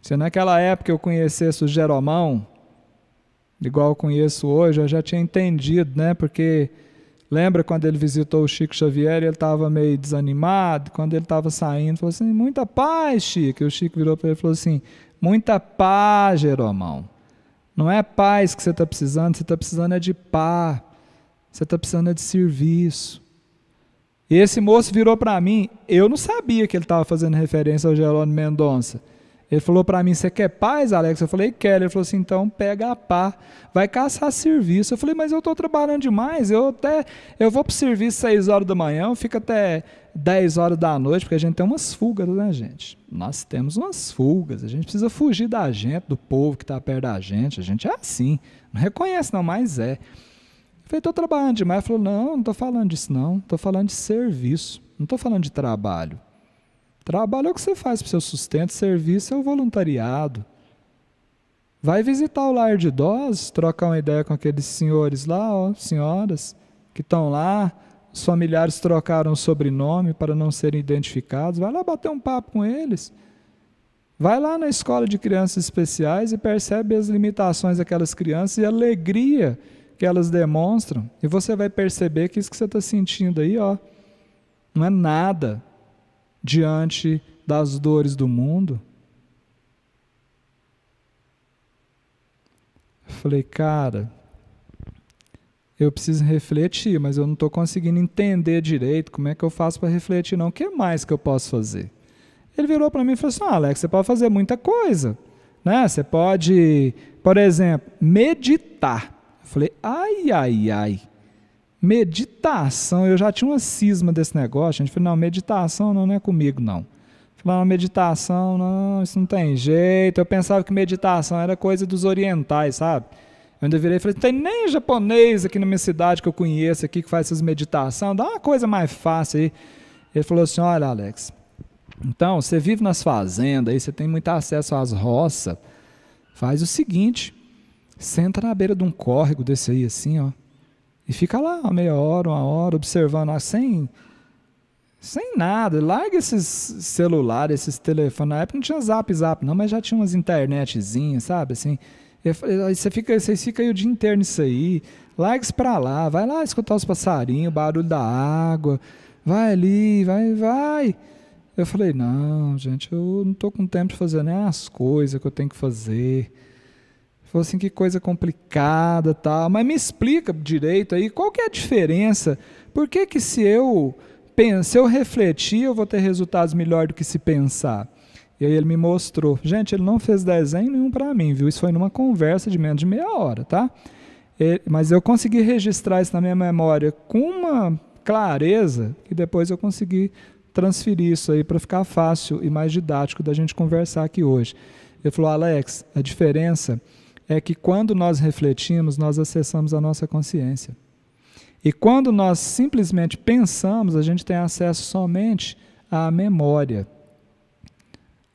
Se naquela época eu conhecesse o Jeromão, igual eu conheço hoje, eu já tinha entendido, né? Porque lembra quando ele visitou o Chico Xavier, ele estava meio desanimado, quando ele estava saindo, falou assim, muita paz, Chico. E o Chico virou para ele e falou assim, muita paz, Jeromão. Não é paz que você está precisando, você está precisando é de paz, você está precisando é de serviço. E esse moço virou para mim, eu não sabia que ele estava fazendo referência ao Jerônimo Mendonça. Ele falou para mim, você quer paz, Alex? Eu falei, quero. Ele falou assim, então pega a pá, vai caçar serviço. Eu falei, mas eu estou trabalhando demais, eu vou para o serviço 6 horas da manhã, eu fico até 10 horas da noite, porque a gente tem umas fugas, né, gente? Nós temos umas fugas, a gente precisa fugir da gente, do povo que está perto da gente é assim, não reconhece não, mas é. Eu falei, estou trabalhando demais. Ele falou, não estou falando disso não, estou falando de serviço, não estou falando de trabalho. Trabalho é o que você faz para o seu sustento, serviço é o voluntariado. Vai visitar o lar de idosos, trocar uma ideia com aqueles senhores lá, ó, senhoras, que estão lá, os familiares trocaram o sobrenome para não serem identificados, vai lá bater um papo com eles. Vai lá na escola de crianças especiais e percebe as limitações daquelas crianças e a alegria que elas demonstram. E você vai perceber que isso que você está sentindo aí, ó, não é nada diante das dores do mundo. Eu falei, cara, eu preciso refletir, mas eu não estou conseguindo entender direito como é que eu faço para refletir não. O que mais que eu posso fazer? Ele virou para mim e falou assim, Alex, você pode fazer muita coisa, né? Você pode, por exemplo, meditar. Eu falei, ai. meditação, eu já tinha uma cisma desse negócio, a gente falou, não, meditação não é comigo, não. Falei, não, meditação, não, isso não tem jeito. Eu pensava que meditação era coisa dos orientais, sabe? Eu ainda virei e falei, não tem nem japonês aqui na minha cidade que eu conheço aqui que faz essas meditações, dá uma coisa mais fácil aí. Ele falou assim, olha, Alex, então, você vive nas fazendas, aí você tem muito acesso às roças, faz o seguinte, senta na beira de um córrego desse aí, assim, ó, e fica lá uma meia hora, uma hora, observando, ó, sem nada, larga esses celulares, esses telefones, na época não tinha zap não, mas já tinha umas internetzinhas, sabe, assim, aí você fica aí o dia inteiro nisso aí, larga isso pra lá, vai lá escutar os passarinhos, o barulho da água, vai ali, vai. Eu falei, não, gente, eu não estou com tempo de fazer nem as coisas que eu tenho que fazer. Ele falou assim, que coisa complicada, tal, mas me explica direito aí, qual que é a diferença? Por que se eu refletir, eu vou ter resultados melhores do que se pensar? E aí ele me mostrou. Gente, ele não fez desenho nenhum para mim, viu? Isso foi numa conversa de menos de meia hora, tá? Mas eu consegui registrar isso na minha memória com uma clareza que depois eu consegui transferir isso aí para ficar fácil e mais didático da gente conversar aqui hoje. Ele falou, Alex, a diferença é que quando nós refletimos, nós acessamos a nossa consciência. E quando nós simplesmente pensamos, a gente tem acesso somente à memória.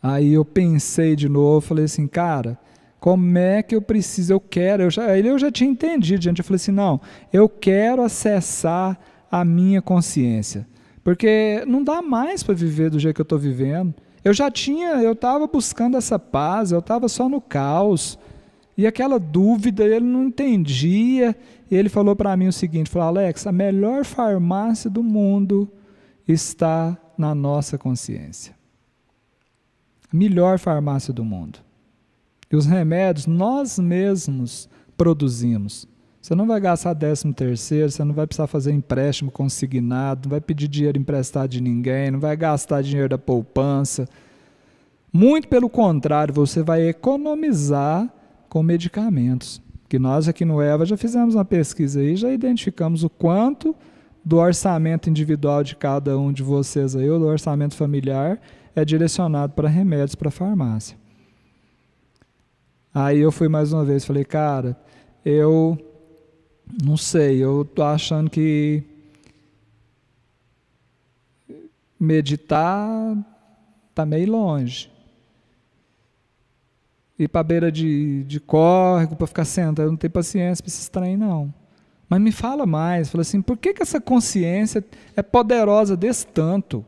Aí eu pensei de novo, falei assim, cara, como é que eu preciso, eu já tinha entendido, gente, eu falei assim, não, eu quero acessar a minha consciência. Porque não dá mais para viver do jeito que eu estou vivendo. Eu estava buscando essa paz, eu estava só no caos. E aquela dúvida, ele não entendia. E ele falou para mim o seguinte, falou, Alex, a melhor farmácia do mundo está na nossa consciência. A melhor farmácia do mundo. E os remédios nós mesmos produzimos. Você não vai gastar 13º, você não vai precisar fazer empréstimo consignado, não vai pedir dinheiro emprestado de ninguém, não vai gastar dinheiro da poupança. Muito pelo contrário, você vai economizar com medicamentos. Que nós aqui no EVA já fizemos uma pesquisa aí, já identificamos o quanto do orçamento individual de cada um de vocês aí, ou do orçamento familiar, é direcionado para remédios, para farmácia. Aí eu fui mais uma vez, falei, cara, eu não sei, eu tô achando que meditar tá meio longe. Ir para a beira de córrego, para ficar sentado, eu não tenho paciência para esses trem, não. Mas me fala mais, fala assim, por que essa consciência é poderosa desse tanto?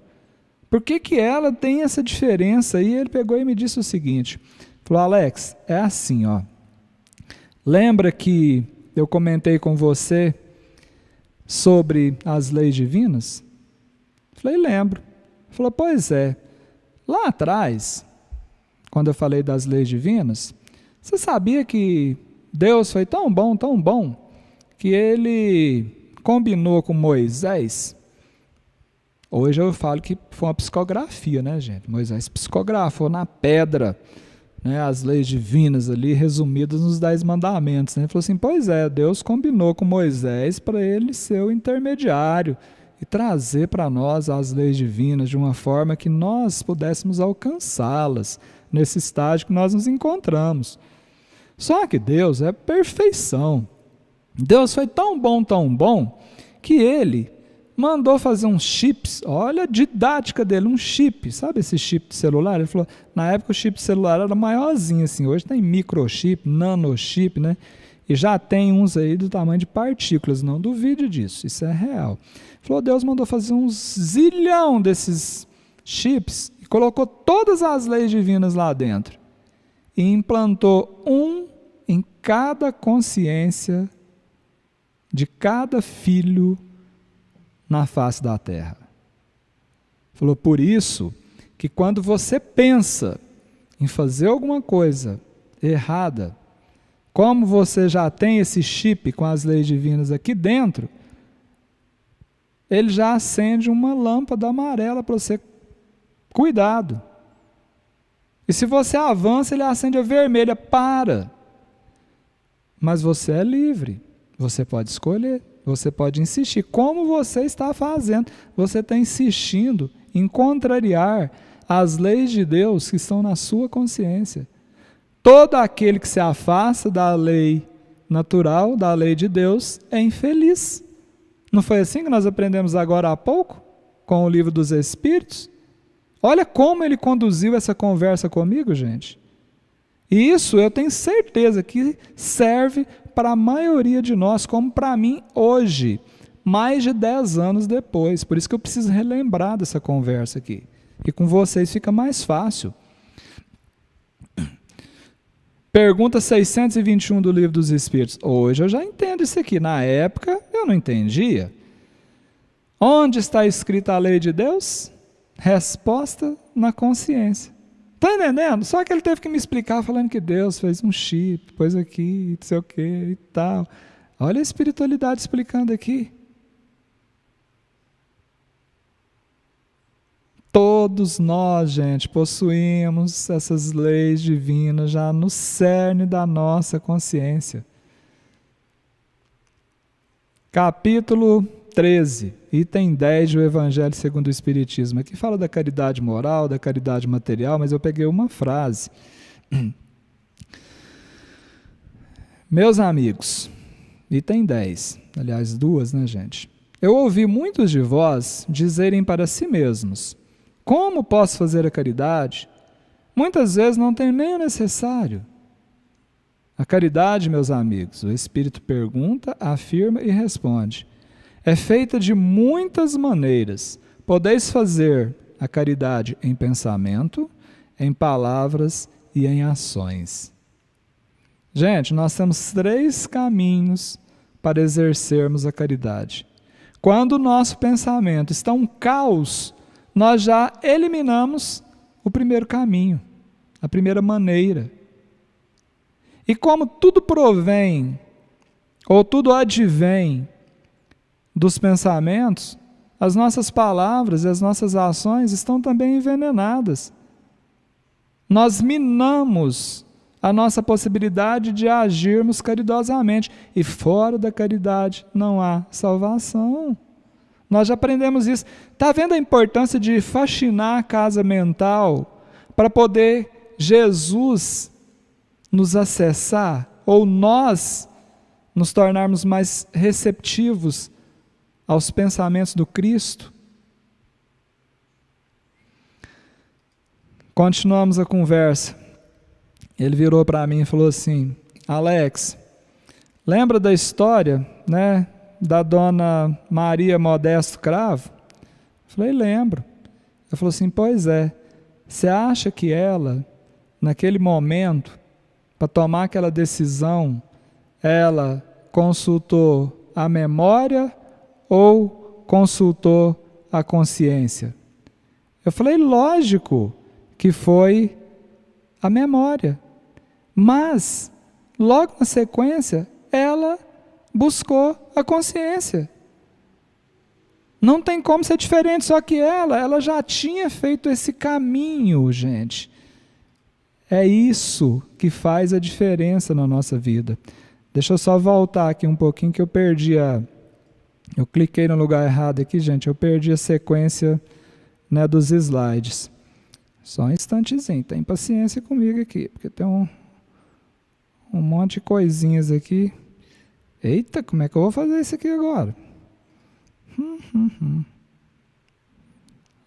Por que ela tem essa diferença? E ele pegou e me disse o seguinte, falou, Alex, é assim, ó. Lembra que eu comentei com você sobre as leis divinas? Falei, lembro. Falou, pois é. Lá atrás, quando eu falei das leis divinas, você sabia que Deus foi tão bom, que ele combinou com Moisés? Hoje eu falo que foi uma psicografia, né, gente? Moisés psicografou na pedra, né, as leis divinas ali resumidas nos 10 mandamentos. Né? Ele falou assim, pois é, Deus combinou com Moisés para ele ser o intermediário e trazer para nós as leis divinas de uma forma que nós pudéssemos alcançá-las nesse estágio que nós nos encontramos. Só que Deus é perfeição. Deus foi tão bom, que ele mandou fazer uns chips, olha a didática dele, um chip, sabe esse chip de celular? Ele falou, na época o chip de celular era maiorzinho assim, hoje tem microchip, nanochip, né? E já tem uns aí do tamanho de partículas, não duvide disso, isso é real. Ele falou, Deus mandou fazer uns zilhão desses chips e colocou todas as leis divinas lá dentro e implantou um em cada consciência de cada filho na face da terra. Falou, por isso que quando você pensa em fazer alguma coisa errada, como você já tem esse chip com as leis divinas aqui dentro, ele já acende uma lâmpada amarela para você, cuidado. E se você avança, ele acende a vermelha, para. Mas você é livre, você pode escolher. Você pode insistir, como você está fazendo. Você está insistindo em contrariar as leis de Deus que estão na sua consciência. Todo aquele que se afasta da lei natural, da lei de Deus, é infeliz. Não foi assim que nós aprendemos agora há pouco, com o livro dos Espíritos? Olha como ele conduziu essa conversa comigo, gente. E isso eu tenho certeza que serve para a maioria de nós, como para mim hoje, mais de 10 anos depois. Por isso que eu preciso relembrar dessa conversa aqui. E com vocês fica mais fácil. Pergunta 621 do Livro dos Espíritos. Hoje eu já entendo isso aqui. Na época eu não entendia. Onde está escrita a lei de Deus? Resposta na consciência. Está entendendo? Só que ele teve que me explicar falando que Deus fez um chip, pôs aqui, não sei o que e tal. Olha a espiritualidade explicando aqui. Todos nós, gente, possuímos essas leis divinas já no cerne da nossa consciência. Capítulo 13, item 10 do Evangelho segundo o Espiritismo. Aqui fala da caridade moral, da caridade material, mas eu peguei uma frase. Meus amigos, item 10, aliás, duas, né, gente? Eu ouvi muitos de vós dizerem para si mesmos: como posso fazer a caridade? Muitas vezes não tenho nem o necessário. A caridade, meus amigos, o Espírito pergunta, afirma e responde. É feita de muitas maneiras. Podeis fazer a caridade em pensamento, em palavras e em ações. Gente, nós temos 3 caminhos para exercermos a caridade. Quando o nosso pensamento está um caos, nós já eliminamos o primeiro caminho, a primeira maneira. E como tudo provém, ou tudo advém dos pensamentos, as nossas palavras e as nossas ações estão também envenenadas. Nós minamos a nossa possibilidade de agirmos caridosamente. E fora da caridade não há salvação. Nós já aprendemos isso. Está vendo a importância de faxinar a casa mental para poder Jesus nos acessar, ou nós nos tornarmos mais receptivos aos pensamentos do Cristo? Continuamos a conversa. Ele virou para mim e falou assim: Alex, lembra da história, né, da dona Maria Modesto Cravo? Eu falei, lembro. Ele falou assim, pois é, você acha que ela, naquele momento, para tomar aquela decisão, ela consultou a memória ou consultou a consciência? Eu falei, lógico que foi a memória. Mas, logo na sequência, ela buscou a consciência. Não tem como ser diferente, só que ela já tinha feito esse caminho, gente. É isso que faz a diferença na nossa vida. Deixa eu só voltar aqui um pouquinho que eu perdi eu cliquei no lugar errado aqui, gente. Eu perdi a sequência, né, dos slides. Só um instantezinho, tem paciência comigo aqui, porque tem um monte de coisinhas aqui. Eita, como é que eu vou fazer isso aqui agora?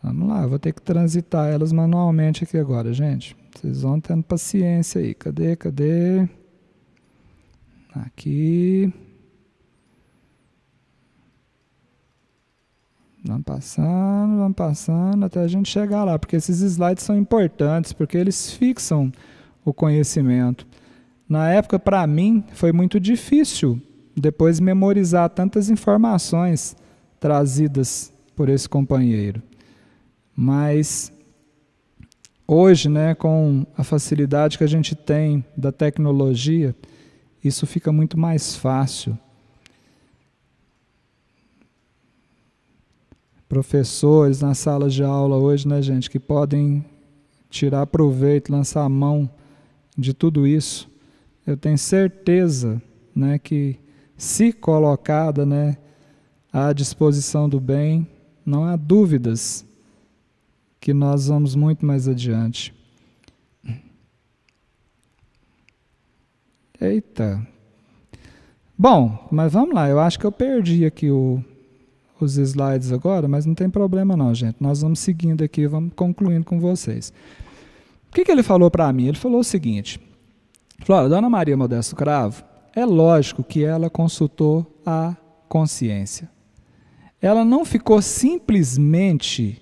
Vamos lá, eu vou ter que transitar elas manualmente aqui agora, gente. Vocês vão tendo paciência aí. Cadê? Aqui. Vamos passando até a gente chegar lá, porque esses slides são importantes, porque eles fixam o conhecimento. Na época, para mim, foi muito difícil depois memorizar tantas informações trazidas por esse companheiro. Mas hoje, né, com a facilidade que a gente tem da tecnologia, isso fica muito mais fácil. Professores nas salas de aula hoje, né, gente, que podem tirar proveito, lançar a mão de tudo isso. Eu tenho certeza, né, que se colocada, né, à disposição do bem, não há dúvidas que nós vamos muito mais adiante. Eita. Bom, mas vamos lá, eu acho que eu perdi aqui os slides agora, mas não tem problema não, gente. Nós vamos seguindo aqui, vamos concluindo com vocês. O que ele falou para mim? Ele falou o seguinte, falou, olha, Dona Maria Modesto Cravo, é lógico que ela consultou a consciência. Ela não ficou simplesmente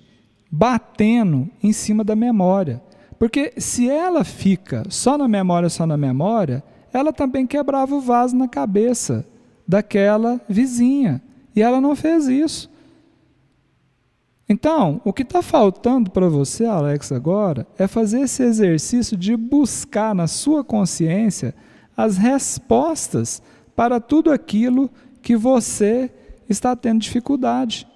batendo em cima da memória. Porque se ela fica só na memória, ela também quebrava o vaso na cabeça daquela vizinha. E ela não fez isso. Então, o que está faltando para você, Alex, agora, é fazer esse exercício de buscar na sua consciência as respostas para tudo aquilo que você está tendo dificuldade.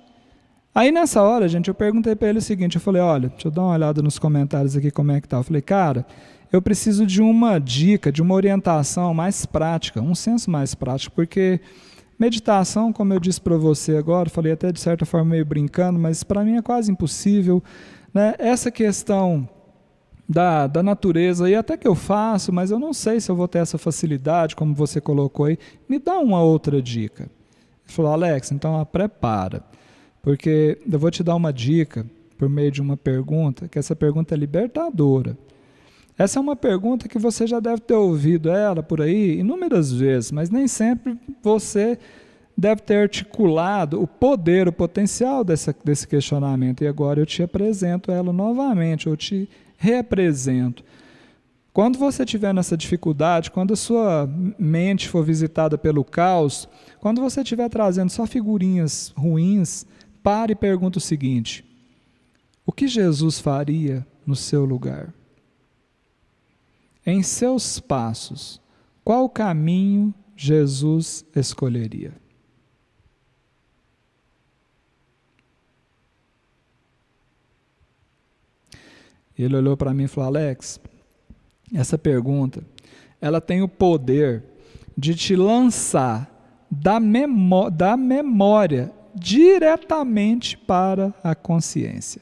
Aí nessa hora, gente, eu perguntei para ele o seguinte, eu falei, olha, deixa eu dar uma olhada nos comentários aqui como é que tá. Eu falei, cara, eu preciso de uma dica, de uma orientação mais prática, um senso mais prático, porque meditação, como eu disse para você agora, falei até de certa forma meio brincando, mas para mim é quase impossível, né? Essa questão da natureza, e até que eu faço, mas eu não sei se eu vou ter essa facilidade, como você colocou aí, me dá uma outra dica. Ele falou, Alex, então prepara, porque eu vou te dar uma dica por meio de uma pergunta, que essa pergunta é libertadora. Essa é uma pergunta que você já deve ter ouvido ela por aí inúmeras vezes, mas nem sempre você deve ter articulado o poder, o potencial desse questionamento. E agora eu te apresento ela novamente, eu te reapresento. Quando você estiver nessa dificuldade, quando a sua mente for visitada pelo caos, quando você estiver trazendo só figurinhas ruins, pare e pergunta o seguinte, o que Jesus faria no seu lugar? Em seus passos, qual caminho Jesus escolheria? Ele olhou para mim e falou, Alex, essa pergunta, ela tem o poder de te lançar da memória diretamente para a consciência.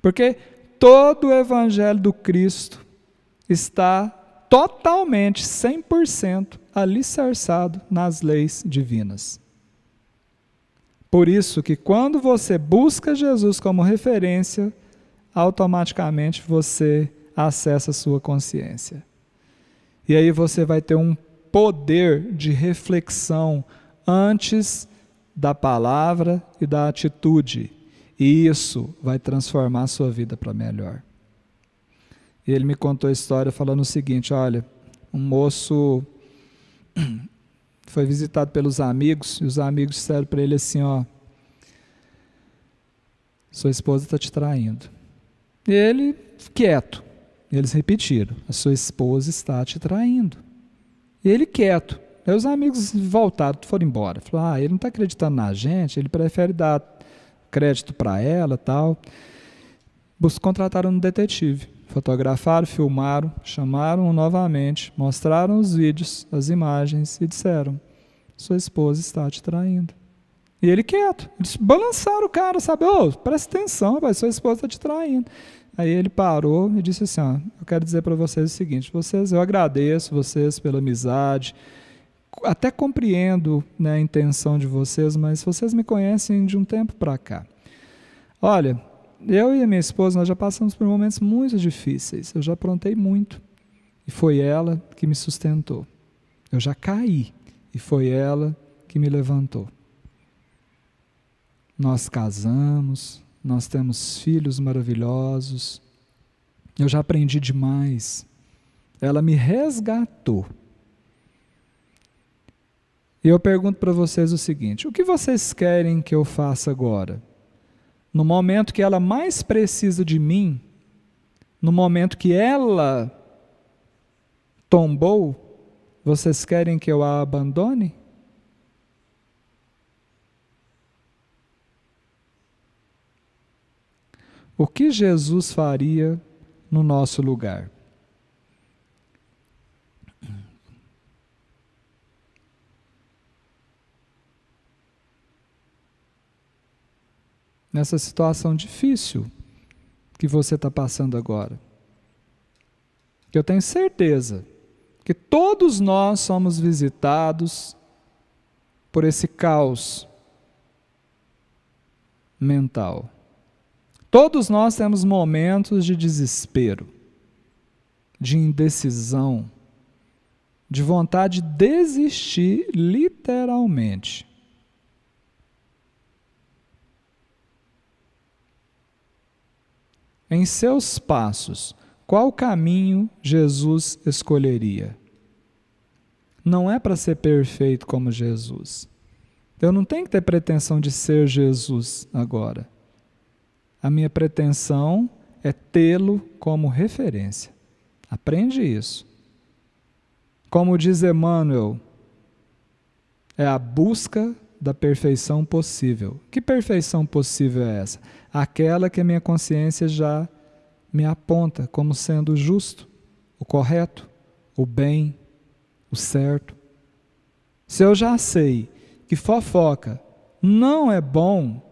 Porque todo o Evangelho do Cristo está totalmente, 100% alicerçado nas leis divinas. Por isso que quando você busca Jesus como referência, automaticamente você acessa a sua consciência. E aí você vai ter um poder de reflexão antes da palavra e da atitude. E isso vai transformar a sua vida para melhor. E ele me contou a história falando o seguinte, olha, um moço foi visitado pelos amigos, e os amigos disseram para ele assim, ó, sua esposa está te traindo. E ele, quieto, eles repetiram, a sua esposa está te traindo. E ele quieto. Aí os amigos voltaram, foram embora. Falaram, ele não está acreditando na gente, ele prefere dar crédito para ela e tal. Contrataram um detetive. Fotografaram, filmaram, chamaram-o novamente, mostraram os vídeos, as imagens e disseram, sua esposa está te traindo. E ele quieto, eles balançaram o cara, sabe, presta atenção, rapaz, sua esposa está te traindo. Aí ele parou e disse assim, eu quero dizer para vocês o seguinte, eu agradeço vocês pela amizade, até compreendo, né, a intenção de vocês, mas vocês me conhecem de um tempo para cá. Olha, eu e a minha esposa, nós já passamos por momentos muito difíceis, eu já aprontei muito, e foi ela que me sustentou. Eu já caí, e foi ela que me levantou. Nós casamos, nós temos filhos maravilhosos, eu já aprendi demais, ela me resgatou. E eu pergunto para vocês o seguinte, o que vocês querem que eu faça agora? No momento que ela mais precisa de mim, no momento que ela tombou, vocês querem que eu a abandone? O que Jesus faria no nosso lugar? nessa situação difícil que você está passando agora. Que eu tenho certeza que todos nós somos visitados por esse caos mental. Todos nós temos momentos de desespero, de indecisão, de vontade de desistir, literalmente. Em seus passos, qual caminho Jesus escolheria? Não é para ser perfeito como Jesus. Eu não tenho que ter pretensão de ser Jesus agora. A minha pretensão é tê-lo como referência. Aprende isso. Como diz Emmanuel, é a busca da perfeição possível. Que perfeição possível é essa? Aquela que a minha consciência já me aponta como sendo o justo, o correto, o bem, o certo. Se eu já sei que fofoca não é bom,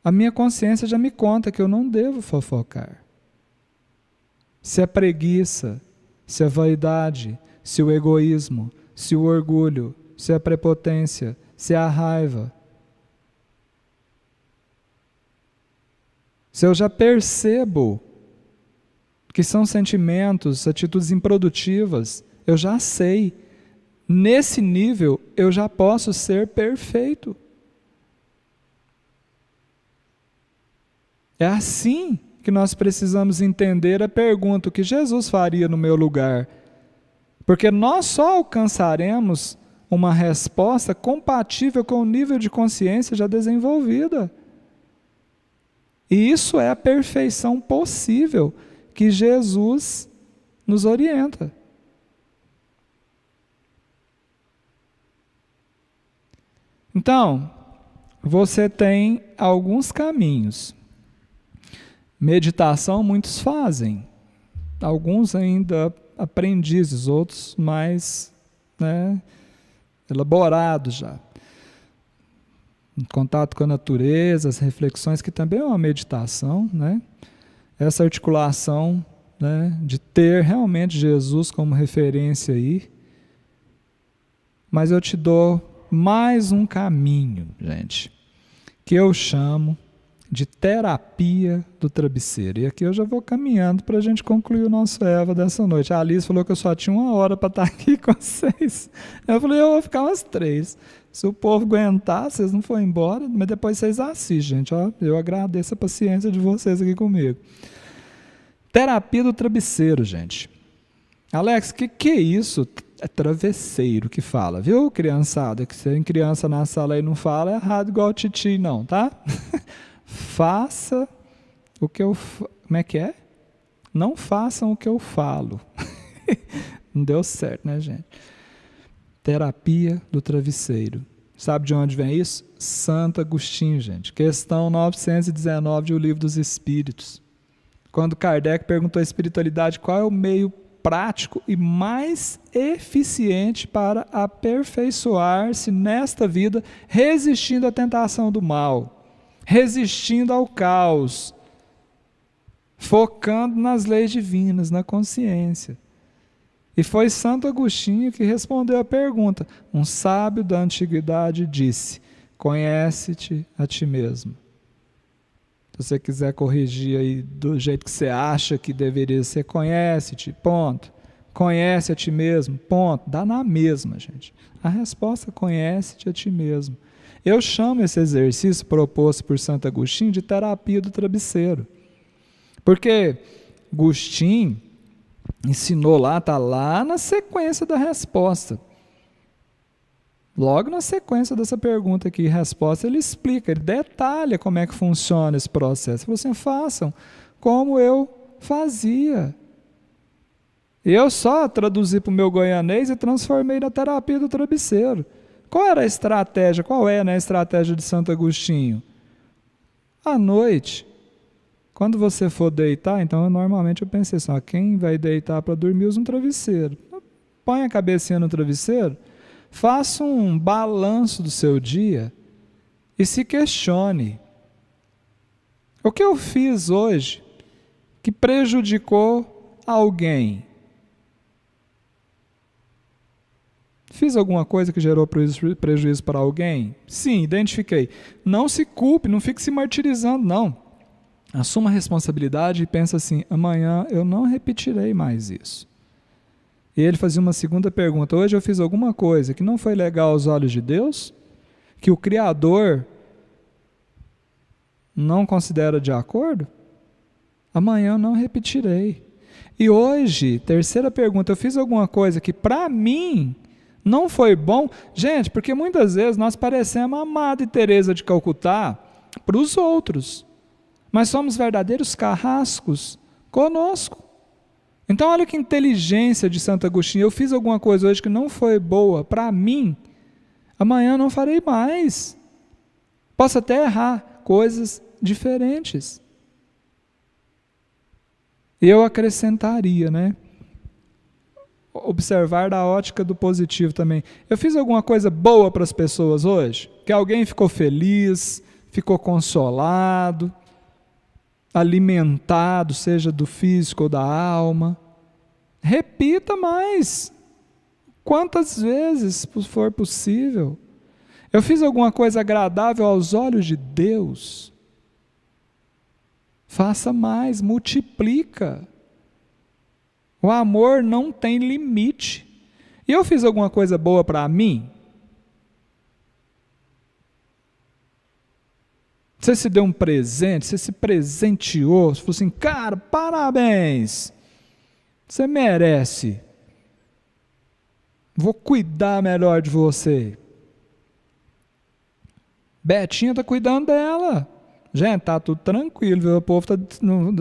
a minha consciência já me conta que eu não devo fofocar. Se é preguiça, se é vaidade, se o egoísmo, se o orgulho, se é prepotência, se é a raiva. Se eu já percebo que são sentimentos, atitudes improdutivas, eu já sei. Nesse nível, eu já posso ser perfeito. É assim que nós precisamos entender a pergunta: o que Jesus faria no meu lugar? Porque nós só alcançaremos uma resposta compatível com o nível de consciência já desenvolvida. E isso é a perfeição possível que Jesus nos orienta. Então, você tem alguns caminhos. Meditação muitos fazem, alguns ainda aprendizes, outros mais elaborados já. Em contato com a natureza, as reflexões, que também é uma meditação, essa articulação de ter realmente Jesus como referência aí. Mas eu te dou mais um caminho, gente, que eu chamo de terapia do travesseiro. E aqui eu já vou caminhando para a gente concluir o nosso Eva dessa noite. A Alice falou que eu só tinha 1 hora para estar aqui com vocês. Eu falei, eu vou ficar umas 3. Se o povo aguentar, vocês não forem embora, mas depois vocês assistem, gente. Eu agradeço a paciência de vocês aqui comigo. Terapia do travesseiro, gente. Alex, que é isso? É travesseiro que fala, viu, criançada? Que se tem criança na sala aí não fala, é errado igual o Titi, não, tá? Faça o que eu... Como é que é? Não façam o que eu falo. Não deu certo, né, gente? Terapia do travesseiro. Sabe de onde vem isso? Santo Agostinho, gente. Questão 919 de O Livro dos Espíritos. Quando Kardec perguntou à espiritualidade qual é o meio prático e mais eficiente para aperfeiçoar-se nesta vida, resistindo à tentação do mal, resistindo ao caos, focando nas leis divinas, na consciência. E foi Santo Agostinho que respondeu a pergunta. Um sábio da antiguidade disse: conhece-te a ti mesmo. Se você quiser corrigir aí do jeito que você acha que deveria ser, conhece-te, ponto. Conhece a ti mesmo, ponto. Dá na mesma, gente. A resposta é conhece-te a ti mesmo. Eu chamo esse exercício proposto por Santo Agostinho de terapia do travesseiro. Porque Agostinho ensinou lá, está lá na sequência da resposta. Logo na sequência dessa pergunta aqui e resposta, ele explica, ele detalha como é que funciona esse processo. Ele falou assim: façam como eu fazia. Eu só traduzi para o meu goianês e transformei na terapia do travesseiro. Qual era a estratégia? Qual é, a estratégia de Santo Agostinho? À noite, quando você for deitar, então normalmente eu pensei assim, quem vai deitar para dormir usa um travesseiro. Põe a cabecinha no travesseiro, faça um balanço do seu dia e se questione. O que eu fiz hoje que prejudicou alguém? Fiz alguma coisa que gerou prejuízo para alguém? Sim, identifiquei. Não se culpe, não fique se martirizando, não. Assuma a responsabilidade e pensa assim: amanhã eu não repetirei mais isso. E ele fazia uma segunda pergunta: hoje eu fiz alguma coisa que não foi legal aos olhos de Deus? Que o Criador não considera de acordo? Amanhã eu não repetirei. E hoje, terceira pergunta: eu fiz alguma coisa que para mim não foi bom? Gente, porque muitas vezes nós parecemos a Madre Teresa de Calcutá para os outros, mas somos verdadeiros carrascos conosco. Então olha que inteligência de Santo Agostinho: eu fiz alguma coisa hoje que não foi boa para mim, amanhã não farei mais. Posso até errar coisas diferentes. Eu acrescentaria, né? Observar da ótica do positivo também. Eu fiz alguma coisa boa para as pessoas hoje? Que alguém ficou feliz, ficou consolado, alimentado, seja do físico ou da alma? Repita mais, quantas vezes for possível. Eu fiz alguma coisa agradável aos olhos de Deus? Faça mais, multiplica. O amor não tem limite. E eu fiz alguma coisa boa para mim? Você se deu um presente, você se presenteou, você falou assim: cara, parabéns, você merece, vou cuidar melhor de você. Betinha está cuidando dela. Gente, tá tudo tranquilo, viu? O povo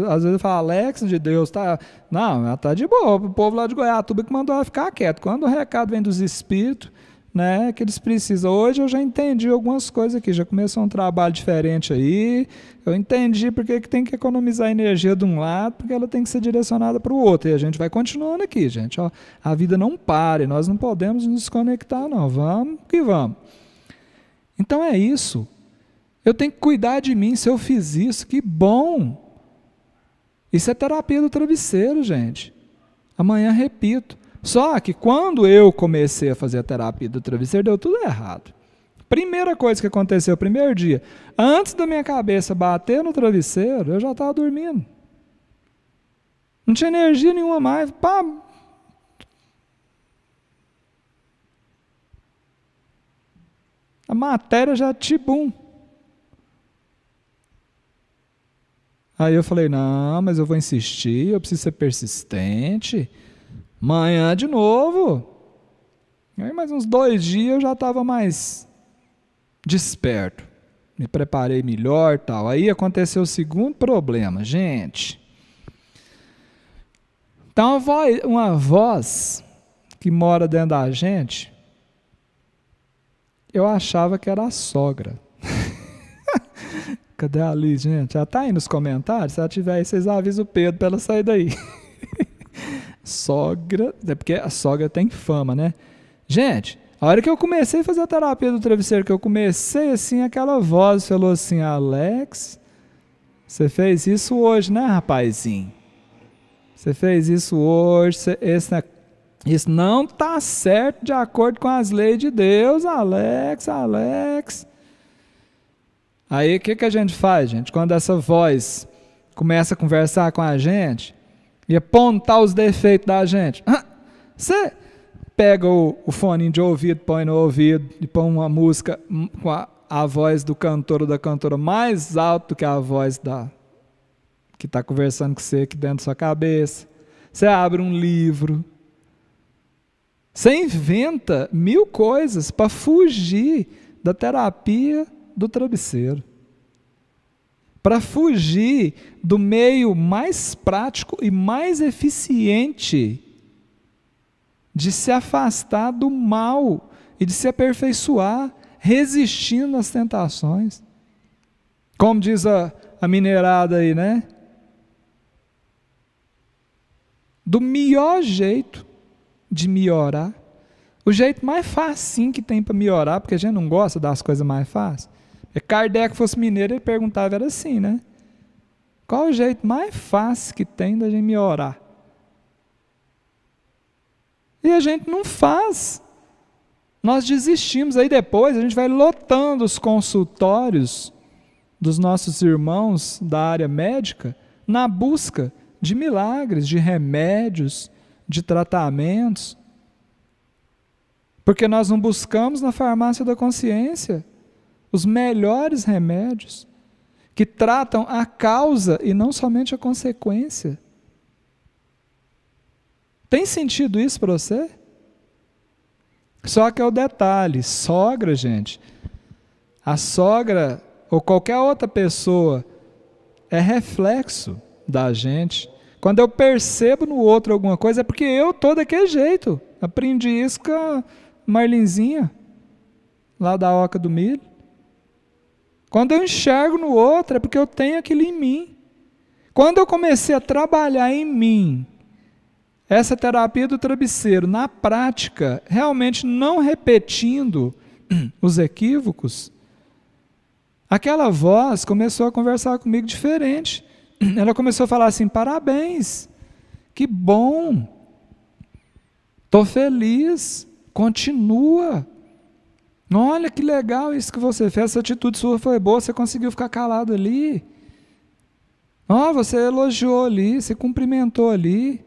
às vezes fala: Alex de Deus, tá? Não, ela tá de boa. O povo lá de Goiatuba que mandou ela ficar quieta. Quando o recado vem dos espíritos, né, que eles precisam. Hoje eu já entendi algumas coisas aqui, já começou um trabalho diferente aí. Eu entendi porque que tem que economizar energia de um lado, porque ela tem que ser direcionada para o outro. E a gente vai continuando aqui, gente. Ó, a vida não para, e nós não podemos nos desconectar, não. Vamos que vamos. Então é isso. Eu tenho que cuidar de mim. Se eu fiz isso, que bom. Isso é terapia do travesseiro, gente. Amanhã repito. Só que quando eu comecei a fazer a terapia do travesseiro, deu tudo errado. Primeira coisa que aconteceu, primeiro dia, antes da minha cabeça bater no travesseiro, eu já estava dormindo. Não tinha energia nenhuma mais. Pá. A matéria já tibum. Aí eu falei: não, mas eu vou insistir, eu preciso ser persistente. Amanhã de novo. Aí mais uns 2 dias eu já estava mais desperto. Me preparei melhor e tal. Aí aconteceu o segundo problema, gente. Então uma voz que mora dentro da gente, eu achava que era a sogra. Cadê a Liz, gente? Já está aí nos comentários? Se ela tiver aí, vocês avisam o Pedro para ela sair daí. Sogra, é porque a sogra tem fama, né? Gente, a hora que eu comecei a fazer a terapia do travesseiro, que eu comecei assim, aquela voz falou assim: Alex, você fez isso hoje, né, rapazinho? Você fez isso hoje, isso não está certo de acordo com as leis de Deus, Alex. Aí o que a gente faz, gente? Quando essa voz começa a conversar com a gente e apontar os defeitos da gente, você pega o fone de ouvido, põe no ouvido e põe uma música com a voz do cantor ou da cantora mais alto do que a voz que está conversando com você aqui dentro da sua cabeça. Você abre um livro. Você inventa 1000 coisas para fugir da terapia do travesseiro, para fugir do meio mais prático e mais eficiente de se afastar do mal e de se aperfeiçoar, resistindo às tentações. Como diz a mineirada aí, né? Do melhor jeito de melhorar, o jeito mais facinho que tem para melhorar, porque a gente não gosta das coisas mais fáceis. Se Kardec fosse mineiro, ele perguntava, era assim, né? Qual o jeito mais fácil que tem da gente melhorar? E a gente não faz. Nós desistimos. Aí depois a gente vai lotando os consultórios dos nossos irmãos da área médica na busca de milagres, de remédios, de tratamentos. Porque nós não buscamos na farmácia da consciência os melhores remédios que tratam a causa e não somente a consequência. Tem sentido isso para você? Só que é o detalhe, sogra, gente, a sogra ou qualquer outra pessoa é reflexo da gente. Quando eu percebo no outro alguma coisa, é porque eu tô daquele jeito. Aprendi isso com a Marlinzinha, lá da Oca do Milho. Quando eu enxergo no outro, é porque eu tenho aquilo em mim. Quando eu comecei a trabalhar em mim, essa terapia do travesseiro, na prática, realmente não repetindo os equívocos, aquela voz começou a conversar comigo diferente. Ela começou a falar assim: parabéns, que bom, estou feliz, continua. Olha que legal isso que você fez, essa atitude sua foi boa, você conseguiu ficar calado ali. Você elogiou ali, você cumprimentou ali.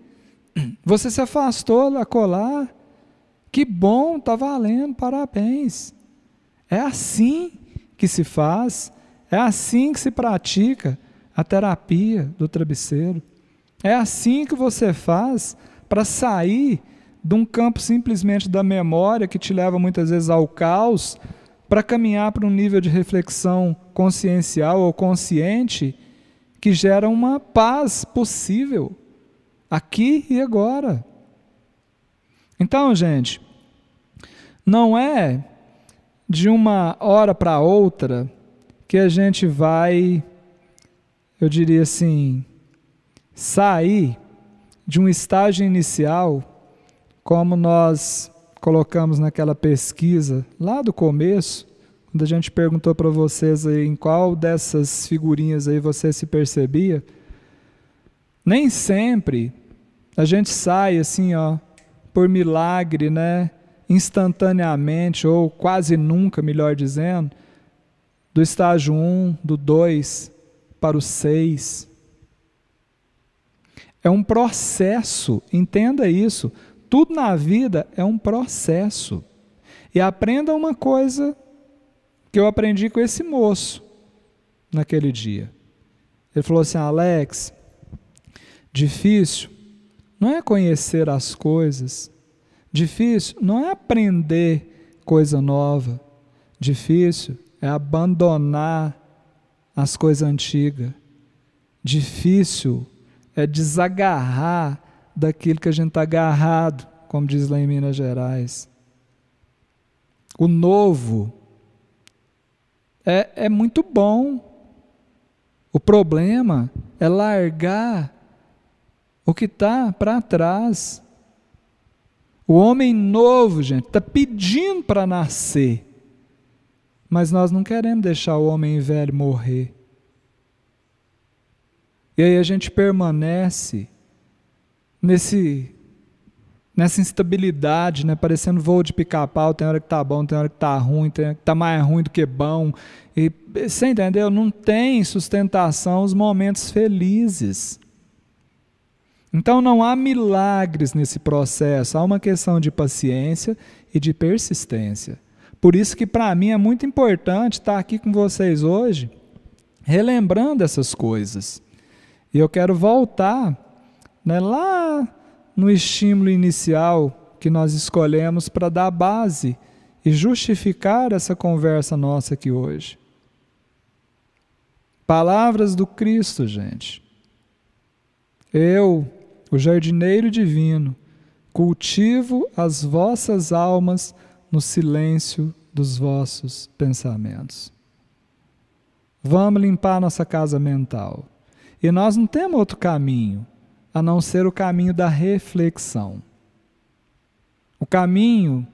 Você se afastou lá colar. Que bom, está valendo, parabéns. É assim que se faz, é assim que se pratica a terapia do travesseiro. É assim que você faz para sair de um campo simplesmente da memória que te leva muitas vezes ao caos, para caminhar para um nível de reflexão consciencial ou consciente que gera uma paz possível, aqui e agora. Então, gente, não é de uma hora para outra que a gente vai, eu diria assim, sair de um estágio inicial, como nós colocamos naquela pesquisa lá do começo, quando a gente perguntou para vocês aí em qual dessas figurinhas aí você se percebia. Nem sempre a gente sai assim, por milagre, né, instantaneamente, ou quase nunca, melhor dizendo, do estágio 1, do 2 para o 6. É um processo, entenda isso. Tudo na vida é um processo. E aprenda uma coisa que eu aprendi com esse moço naquele dia. Ele falou assim: Alex, difícil não é conhecer as coisas, difícil não é aprender coisa nova, difícil é abandonar as coisas antigas, difícil é desagarrar daquilo que a gente está agarrado, como diz lá em Minas Gerais. O novo é muito bom. O problema é largar o que está para trás. O homem novo, gente, está pedindo para nascer, mas nós não queremos deixar o homem velho morrer. E aí a gente permanece nessa instabilidade, né? Parecendo voo de pica-pau, tem hora que tá bom, tem hora que tá ruim, tem hora que tá mais ruim do que bom. E você entendeu? Não tem sustentação os momentos felizes. Então não há milagres nesse processo, há uma questão de paciência e de persistência. Por isso que para mim é muito importante estar aqui com vocês hoje, relembrando essas coisas. E eu quero voltar, né, lá no estímulo inicial que nós escolhemos para dar base e justificar essa conversa nossa aqui hoje. Palavras do Cristo, gente. Eu, o jardineiro divino, cultivo as vossas almas no silêncio dos vossos pensamentos. Vamos limpar nossa casa mental. E nós não temos outro caminho, a não ser o caminho da reflexão. O caminho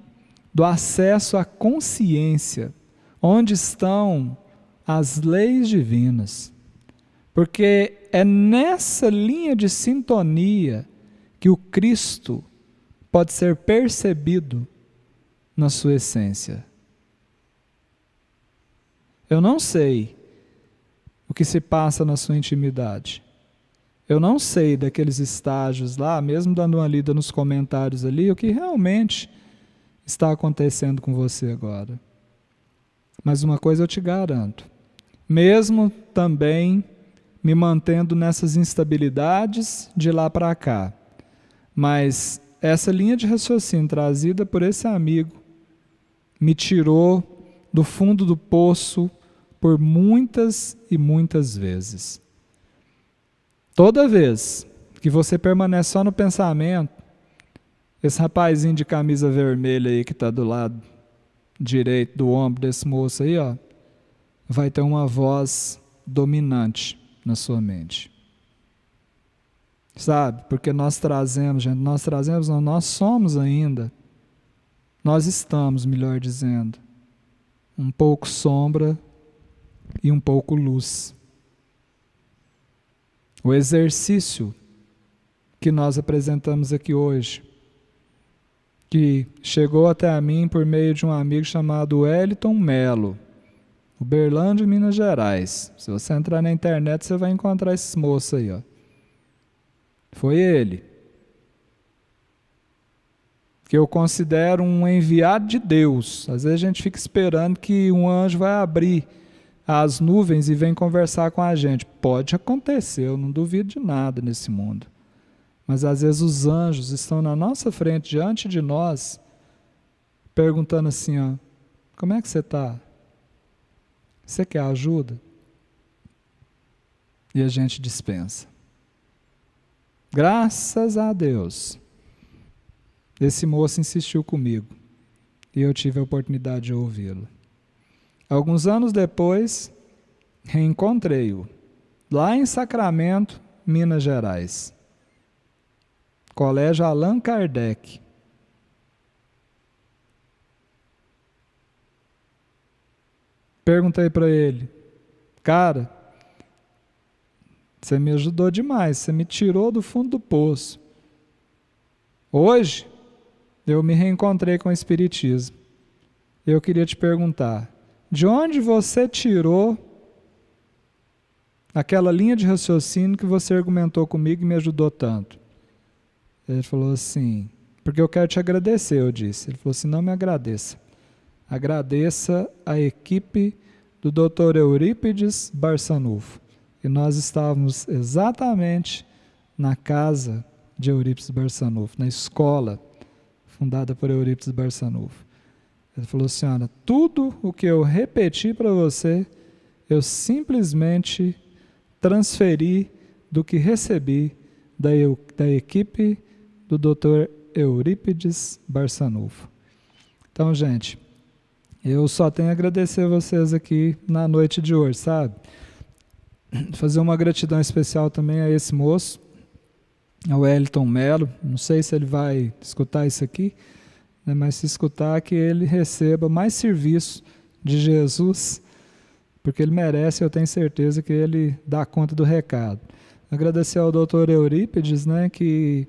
do acesso à consciência, onde estão as leis divinas. Porque é nessa linha de sintonia que o Cristo pode ser percebido na sua essência. Eu não sei o que se passa na sua intimidade. Eu não sei daqueles estágios lá, mesmo dando uma lida nos comentários ali, o que realmente está acontecendo com você agora. Mas uma coisa eu te garanto, mesmo também me mantendo nessas instabilidades de lá para cá, mas essa linha de raciocínio trazida por esse amigo me tirou do fundo do poço por muitas e muitas vezes. Toda vez que você permanece só no pensamento, esse rapazinho de camisa vermelha aí que está do lado direito do ombro desse moço aí, ó, vai ter uma voz dominante na sua mente. Sabe? Porque nós trazemos, gente, não, nós somos ainda, nós estamos, melhor dizendo, um pouco sombra e um pouco luz. O exercício que nós apresentamos aqui hoje, que chegou até a mim por meio de um amigo chamado Wellington Melo, Uberlândia, Minas Gerais. Se você entrar na internet, você vai encontrar esse moço aí, ó. Foi ele, que eu considero um enviado de Deus. Às vezes a gente fica esperando que um anjo vai abrir as nuvens e vem conversar com a gente. Pode acontecer, eu não duvido de nada nesse mundo. Mas às vezes os anjos estão na nossa frente, diante de nós, perguntando assim, ó, como é que você está? Você quer ajuda? E a gente dispensa. Graças a Deus, esse moço insistiu comigo e eu tive a oportunidade de ouvi-lo. Alguns anos depois, reencontrei-o lá em Sacramento, Minas Gerais. Colégio Allan Kardec. Perguntei para ele, cara, você me ajudou demais, você me tirou do fundo do poço. Hoje, eu me reencontrei com o Espiritismo. Eu queria te perguntar, de onde você tirou aquela linha de raciocínio que você argumentou comigo e me ajudou tanto? Ele falou assim, porque eu quero te agradecer, eu disse. Ele falou assim, não me agradeça. Agradeça a equipe do Dr. Eurípides Barçanufo. E nós estávamos exatamente na casa de Eurípides Barçanufo, na escola fundada por Eurípides Barçanufo. Ele falou assim, olha, tudo o que eu repeti para você, eu simplesmente transferi do que recebi da equipe do Dr. Eurípides Barçanufo. Então, gente, eu só tenho a agradecer a vocês aqui na noite de hoje, sabe? Fazer uma gratidão especial também a esse moço, ao Wellington Melo. Não sei se ele vai escutar isso aqui, né, mas se escutar, que ele receba mais serviço de Jesus, porque ele merece, eu tenho certeza que ele dá conta do recado. Agradecer ao Dr. Eurípides, né, que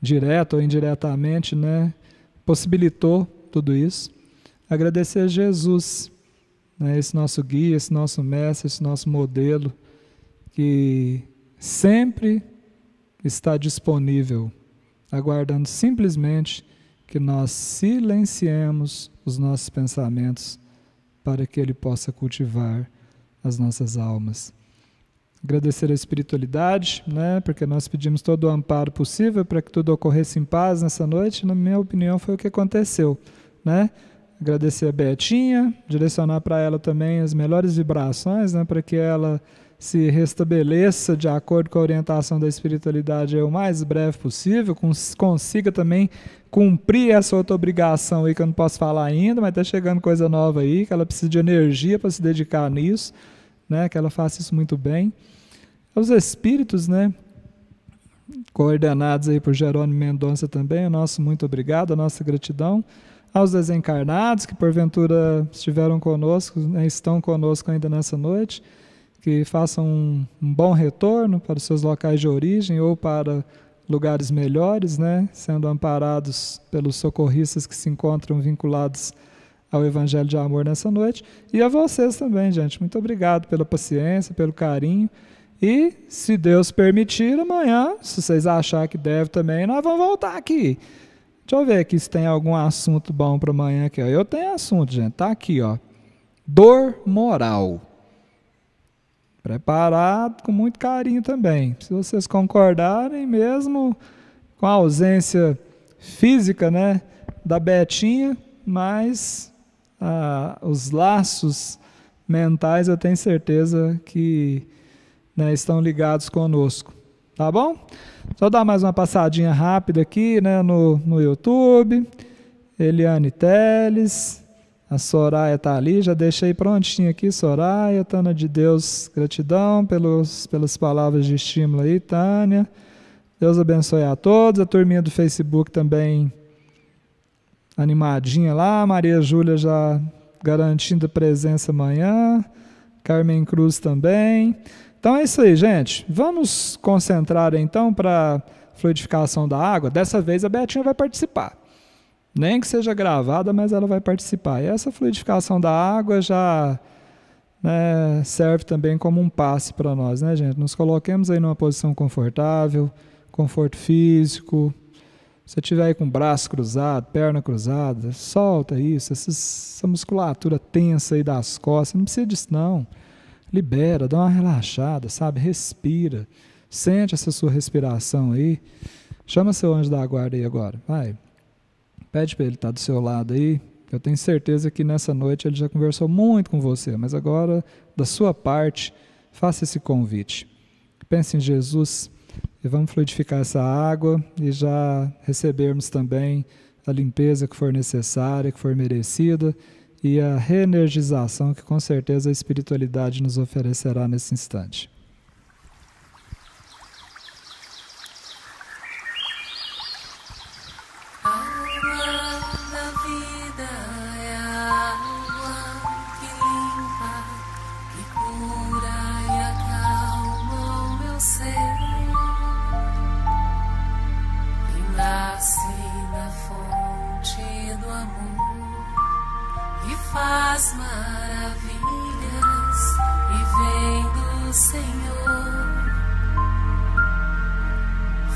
direto ou indiretamente, né, possibilitou tudo isso. Agradecer a Jesus, né, esse nosso guia, esse nosso mestre, esse nosso modelo, que sempre está disponível, aguardando simplesmente que nós silenciemos os nossos pensamentos para que Ele possa cultivar as nossas almas. Agradecer a espiritualidade, né, porque nós pedimos todo o amparo possível para que tudo ocorresse em paz nessa noite. Na minha opinião, foi o que aconteceu, né? Agradecer a Betinha, direcionar para ela também as melhores vibrações, né, para que ela se restabeleça de acordo com a orientação da espiritualidade o mais breve possível, consiga também cumprir essa outra obrigação aí que eu não posso falar ainda, mas está chegando coisa nova aí, que ela precisa de energia para se dedicar nisso, né, que ela faça isso muito bem. Os espíritos, né, coordenados aí por Jerônimo Mendonça também, o nosso muito obrigado, a nossa gratidão. Aos desencarnados que porventura estiveram conosco, né, estão conosco ainda nessa noite, que façam um bom retorno para os seus locais de origem ou para lugares melhores, né, sendo amparados pelos socorristas que se encontram vinculados ao Evangelho de Amor nessa noite. E a vocês também, gente. Muito obrigado pela paciência, pelo carinho. E, se Deus permitir, amanhã, se vocês acharem que deve também, nós vamos voltar aqui. Deixa eu ver aqui se tem algum assunto bom para amanhã aqui, ó. Eu tenho assunto, gente. Tá aqui, ó. Dor moral. Preparado com muito carinho também. Se vocês concordarem, mesmo com a ausência física, né, da Betinha, mas os laços mentais eu tenho certeza que, né, estão ligados conosco. Tá bom? Só dar mais uma passadinha rápida aqui, né, no YouTube. Eliane Teles. A Soraya está ali, já deixei prontinho aqui, Soraya. Tânia de Deus, gratidão pelas palavras de estímulo aí, Tânia. Deus abençoe a todos. A turminha do Facebook também animadinha lá. Maria Júlia já garantindo a presença amanhã. Carmen Cruz também. Então é isso aí, gente. Vamos concentrar então para a fluidificação da água. Dessa vez a Betinha vai participar. Nem que seja gravada, mas ela vai participar. E essa fluidificação da água já, né, serve também como um passe para nós, né, gente? Nos coloquemos aí numa posição confortável, conforto físico. Se você estiver aí com o braço cruzado, perna cruzada, solta isso, essa musculatura tensa aí das costas, não precisa disso não. Libera, dá uma relaxada, sabe? Respira, sente essa sua respiração aí. Chama seu anjo da guarda aí agora, vai. Pede para ele estar do seu lado aí. Eu tenho certeza que nessa noite ele já conversou muito com você, mas agora, da sua parte, faça esse convite. Pense em Jesus e vamos fluidificar essa água e já recebermos também a limpeza que for necessária, que for merecida e a reenergização que com certeza a espiritualidade nos oferecerá nesse instante. Faz maravilhas e vem do Senhor,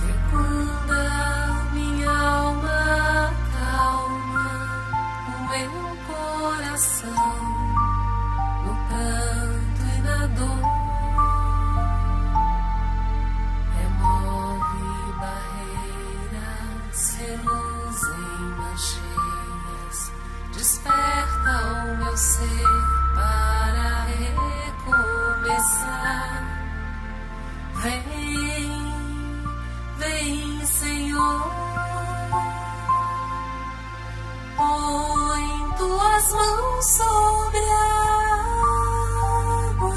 fecunda minha alma, calma o meu coração, no pranto e na dor, remove barreiras, reluz em mancheias, desperta o meu ser para recomeçar. Vem, vem, Senhor, põe tuas mãos sobre a água,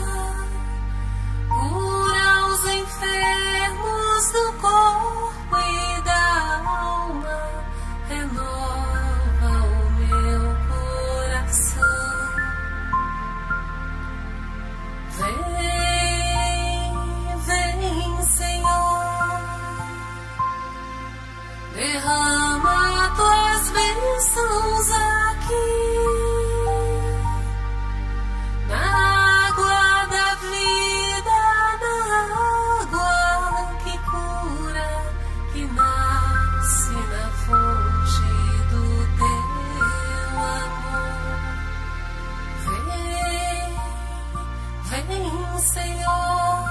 cura os enfermos do corpo e da alma, renova o meu coração. Vem, vem, Senhor, derrama tuas bênçãos aqui, na água da vida, na água que cura, que nasce na fonte do teu amor. Vem, Senhor,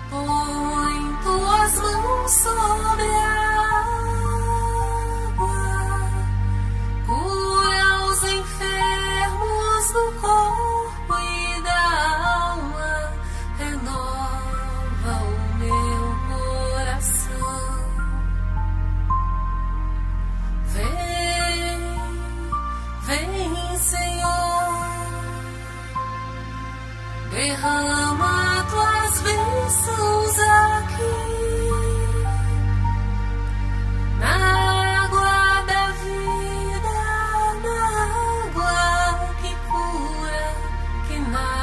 põe tuas mãos sobre a água, cura os enfermos do corpo e da alma, renova o meu coração. Vem, Senhor, derrama tuas bênçãos aqui, na água da vida, na água que cura, que nasce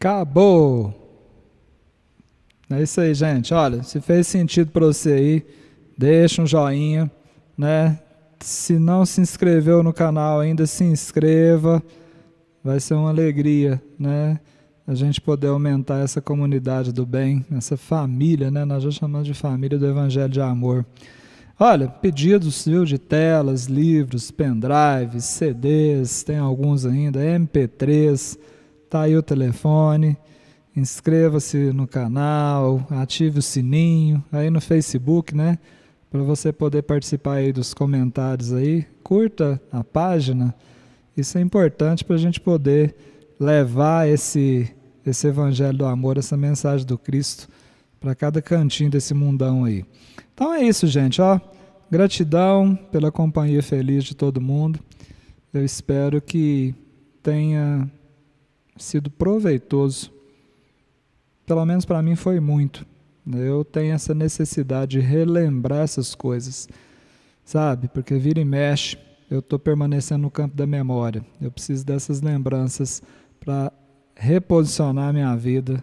Acabou! É isso aí, gente. Olha, se fez sentido para você aí, deixa um joinha, né? Se não se inscreveu no canal ainda, se inscreva. Vai ser uma alegria, né? A gente poder aumentar essa comunidade do bem, essa família, né? Nós já chamamos de família do Evangelho de Amor. Olha, pedidos, viu, de telas, livros, pendrives, CDs, tem alguns ainda, MP3, tá aí o telefone. Inscreva-se no canal, ative o sininho, aí no Facebook, né? Para você poder participar aí dos comentários aí. Curta a página, isso é importante para a gente poder levar esse Evangelho do Amor, essa mensagem do Cristo para cada cantinho desse mundão aí. Então é isso, gente, ó. Gratidão pela companhia feliz de todo mundo. Eu espero que tenha sido proveitoso. Pelo menos para mim foi muito. Eu tenho essa necessidade de relembrar essas coisas, sabe? Porque vira e mexe, eu estou permanecendo no campo da memória. Eu preciso dessas lembranças para reposicionar minha vida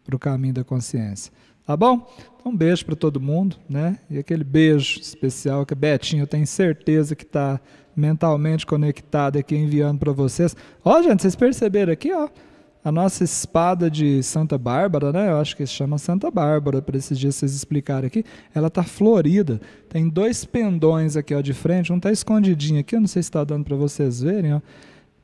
para o caminho da consciência. Tá bom? Então, um beijo para todo mundo, né? E aquele beijo especial que a Betinho, eu tenho certeza que está mentalmente conectada aqui, enviando para vocês. Ó, gente, vocês perceberam aqui, ó, a nossa espada de Santa Bárbara, né? Eu acho que se chama Santa Bárbara, para esses dias vocês explicarem aqui. Ela está florida. Tem 2 pendões aqui, ó, de frente. Um está escondidinho aqui, eu não sei se está dando para vocês verem, ó.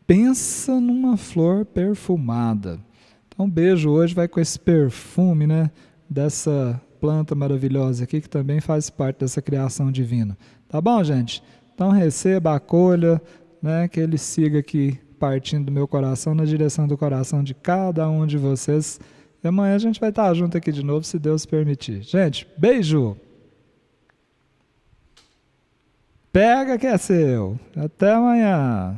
Pensa numa flor perfumada. Então, um beijo hoje vai com esse perfume, né? Dessa planta maravilhosa aqui, que também faz parte dessa criação divina. Tá bom, gente? Então, receba, acolha, né? Que ele siga aqui partindo do meu coração, na direção do coração de cada um de vocês. E amanhã a gente vai estar junto aqui de novo, se Deus permitir. Gente, beijo! Pega que é seu! Até amanhã!